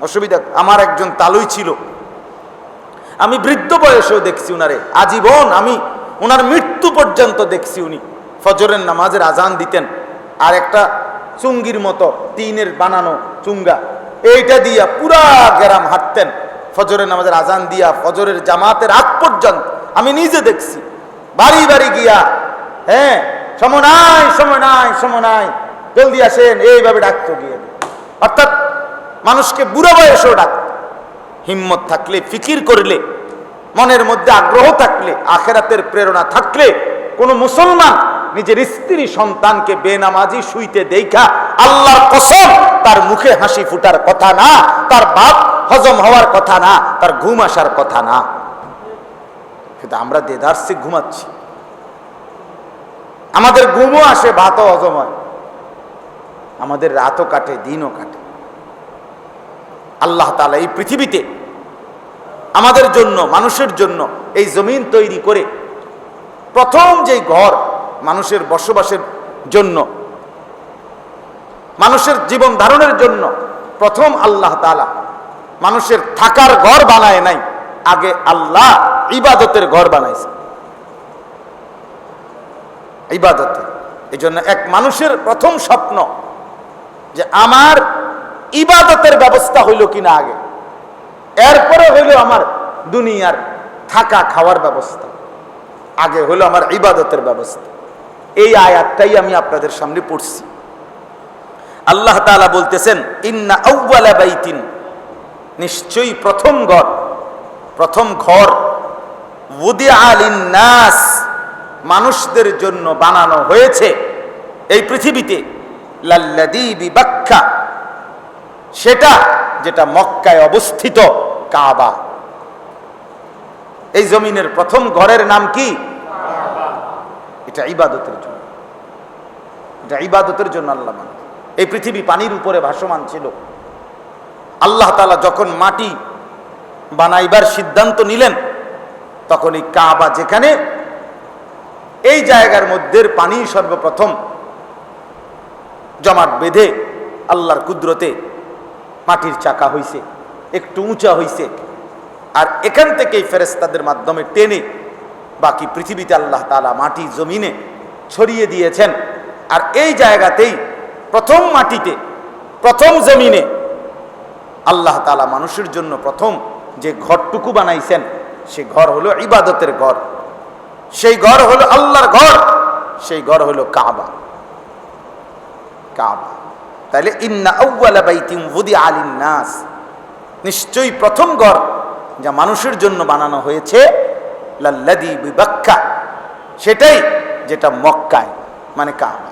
অসুবিধা? আমার একজন তালুই ছিল, আমি বৃদ্ধ বয়সেও দেখছি উনারে, আজীবন আমি ওনার মৃত্যু পর্যন্ত দেখছি। উনি ফজরের নামাজের আজান দিতেন, আর একটা চুঙ্গির মতো টিনের বানানো চুঙ্গা, এইটা দিয়া পুরা গ্রাম হাঁটতেন ফজরের নামাজের আজান দিয়া ফজরের জামাতের আগ পর্যন্ত। আমি নিজে দেখছি, বাড়ি বাড়ি গিয়া, হ্যাঁ, সময় নাই, সময় নাই, সময় নাই, জলদি আসেন, এইভাবে ডাকতো গিয়ে। অর্থাৎ মানুষকে বুড়ো বয়সেও ডাকত। হিম্মত থাকলে, ফিকির করলে, মনের মধ্যে আগ্রহ থাকলে, আখেরাতের প্রেরণা থাকলে, কোন মুসলমান নিজের স্ত্রী সন্তানকে বেনামাজি শুইতে দেখা আল্লাহর কসম তার মুখে হাসি ফুটার কথা না, তার বাপ হজম হওয়ার কথা না, তার ঘুম আসার কথা না। কিন্তু আমরা দেদারসে ঘুমাচ্ছি, আমাদের ঘুমও আসে, ভাতও হজম হয়, আমাদের রাতও কাটে, দিনও কাটে। আল্লাহ তাআলা এই পৃথিবীতে আমাদের জন্য, মানুষের জন্য এই জমিন তৈরি করে প্রথম যেই ঘর মানুষের বসবাসের জন্য, মানুষের জীবন ধারণের জন্য প্রথম আল্লাহ তাআলা মানুষের থাকার ঘর বানায় নাই, আগে আল্লাহ ইবাদতের ঘর বানাইছে। ইবাদতে, এই জন্য এক মানুষের প্রথম স্বপ্ন যে আমার ইবাদতের ব্যবস্থা হইল কিনা আগে, এরপরে হইল আমার দুনিয়ার থাকা খাওয়ার ব্যবস্থা, আগে হইল আমার ইবাদতের ব্যবস্থা। এই আয়াতটাই আমি আপনাদের সামনে পড়ছি। আল্লাহ তাআলা বলতেছেন, ইন্না আউওয়ালা বাইতিন, নিশ্চয়ই প্রথম ঘর, প্রথম ঘর, উদিআ লিন্নাস, মানুষদের জন্য বানানো হয়েছে এই পৃথিবীতে, লাল্লাযী বিবাক্কা, সেটা যেটা মক্কায় অবস্থিত কাবা। এই জমিনের প্রথম ঘরের নাম কি? এটা ইবাদতের জন্য, এটা ইবাদতের জন্য আল্লাহ মানে। এই পৃথিবী পানির উপরে ভাসমান ছিল। আল্লাহ তাআলা যখন মাটি বানাইবার সিদ্ধান্ত নিলেন, তখন এই কাবা যেখানে, এই জায়গার মধ্যে পানি সর্বপ্রথম জমাট বেঁধে আল্লাহর কুদরতে মাটির চাকা হইছে, একটু উঁচা হইছে, আর এখান থেকেই ফেরেশতাদের মাধ্যমে টেনে বাকি পৃথিবীতে আল্লাহ তাআলা মাটি জমিনে ছড়িয়ে দিয়েছেন। আর এই জায়গাতেই প্রথম মাটিতে, প্রথম জমিনে আল্লাহ তাআলা মানুষের জন্য প্রথম যে ঘরটুকু বানাইছেন, সে ঘর হলো ইবাদতের ঘর, সেই ঘর হলো আল্লাহর ঘর, সেই ঘর হলো কাবা। কাবা। তাহলে ইন্না আউওয়ালা বাইতিন উদিআ লিন্নাস, নিশ্চয়ই প্রথম ঘর যা মানুষের জন্য বানানো হয়েছে, লাল্লাযী বিবাক্কা, সেটাই যেটা মক্কায়, মানে কাবা।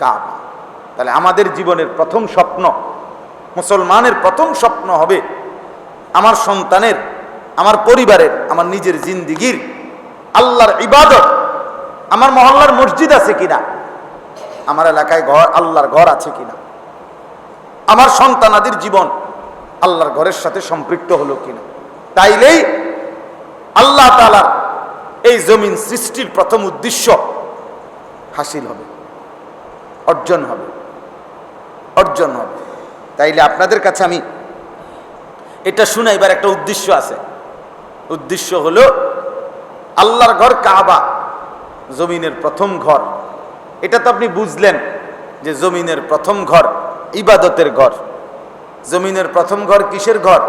কাবা তাহলে আমাদের জীবনের প্রথম স্বপ্ন, মুসলমানের প্রথম স্বপ্ন হবে আমার সন্তানের, আমার পরিবারের, আমার নিজের জিন্দিগির আল্লাহর ইবাদত। আমার মহল্লার মসজিদ আছে কিনা, আমার এলাকায় ঘর, আল্লাহর ঘর আছে কিনা, আমার সন্তানাদের জীবন আল্লাহর ঘরের সাথে সম্পৃক্ত হলো কিনা। তাইলেই আল্লাহ তাআলার এই জমিন সৃষ্টির প্রথম উদ্দেশ্য হাসিল হবে, অর্জন হবে, অর্জন হবে। তাইলে আপনাদের কাছে আমি এটা শুনাইবার একটা উদ্দেশ্য আছে। উদ্দেশ্য হলো আল্লাহর ঘর কাবা, জমিনের প্রথম ঘর। এটা তো আপনি বুঝলেন যে জমিনের প্রথম ঘর ইবাদতের ঘর। জমিনের প্রথম ঘর কিসের ঘর?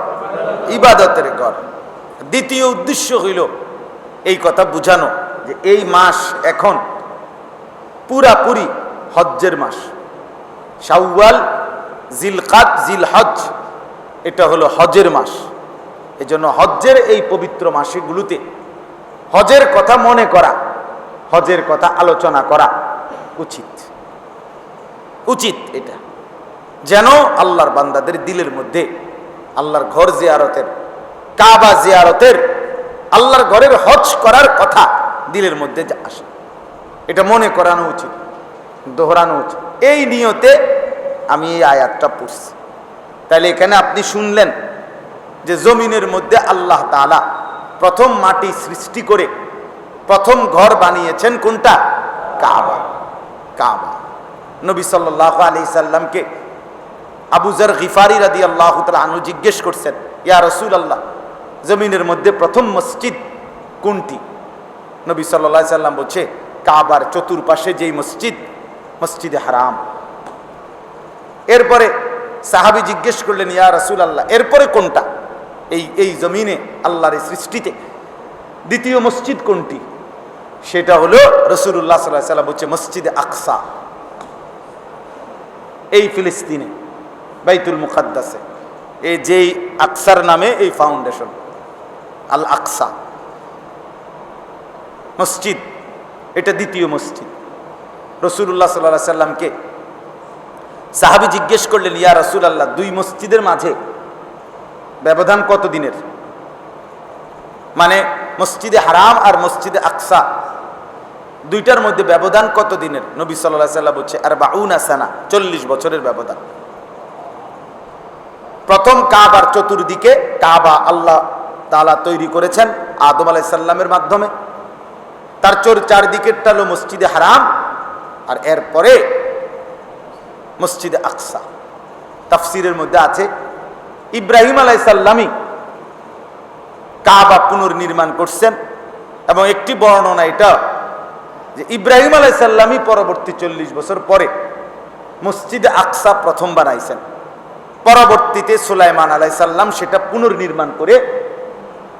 ইবাদতের ঘর। দ্বিতীয় উদ্দেশ্য হইল এই কথা বুঝানো যে এই মাস এখন পুরাপুরি হজ্জের মাস। শাওয়াল, জিলকাদ, জিলহজ, এটা হলো হজের মাস। এজন্য হজ্জের এই পবিত্র মাসগুলোতে হজের কথা মনে করা, হজের কথা আলোচনা করা উচিত, উচিত। এটা যেন আল্লাহর বান্দাদের দিলের মধ্যে আল্লাহর ঘর জিয়ারতের, কাবা জিয়ারতের, আল্লাহর ঘরের হজ করার কথা দিলের মধ্যে আসে। এটা মনে করানো উচিত, দোহরানো উচিত। এই নিয়তে আমি এই আয়াতটা পড়ছি। তাহলে এখানে আপনি শুনলেন যে জমিনের মধ্যে আল্লাহ তাআলা প্রথম মাটি সৃষ্টি করে প্রথম ঘর বানিয়েছেন কোনটা? কাবা। কাবা। নবী সাল্লাল্লাহু আলাইহি সাল্লামকে আবু যর গিফারি রাদিয়াল্লাহু তাআলা আনহু জিজ্ঞেস করছেন, ইয়া রাসূলুল্লাহ, জমিনের মধ্যে প্রথম মসজিদ কোনটি? নবী সাল্লাল্লাহু আলাইহি সাল্লাম বলছে, কাবার চতুর্পাশে যেই মসজিদ, মসজিদে হারাম। এরপরে সাহাবী জিজ্ঞেস করলেন, ইয়া রাসূলুল্লাহ, এরপরে কোনটা? এই জমিনে আল্লাহর সৃষ্টিতে দ্বিতীয় মসজিদ কোনটি? সেটা হলো রাসূলুল্লাহ সাল্লাল্লাহু আলাইহি সাল্লাম বলছে মসজিদে আকসা, এই ফিলিস্তিনে বাইতুল মুকাদ্দাসে, এই যেই আকসার নামে এই ফাউন্ডেশন আল আকসা মসজিদ, এটা দ্বিতীয় মসজিদ। রাসূলুল্লাহ সাল্লাল্লাহু আলাইহি সাল্লামকে সাহাবী জিজ্ঞেস করলেন, ইয়া রাসূলুল্লাহ, দুই মসজিদের মাঝে ব্যবধান কত দিনের? মানে মসজিদে হারাম আর মসজিদে আকসা দুইটার মধ্যে ব্যবধান কত দিনের? নবী সাল্লাল্লাহু আলাইহি সাল্লাম বলছে আরবাউনা সানা, 40 বছরের ব্যবধান। প্রথম কাবার চতুর্দিকে কাবা আল্লাহ তাআলা তৈরি করেছেন আদম আলাইহিস সালামের মাধ্যমে। তার চারদিকেরটা হলো মসজিদে হারাম, আর এরপরে মসজিদে আকসা। তাফসীরের মধ্যে আছে ইব্রাহিম আলাইহিস সালামই কাবা পুনর্নির্মাণ করছেন, এবং একটি বর্ণনা এটা যে ইব্রাহিম আলাইহিস সালামই পরবর্তী 40 বছর পরে মসজিদে আকসা প্রথম বানাইছেন। পরবর্তীতে সুলাইমান আলাইহিস সালাম সেটা পুনর্নির্মাণ করে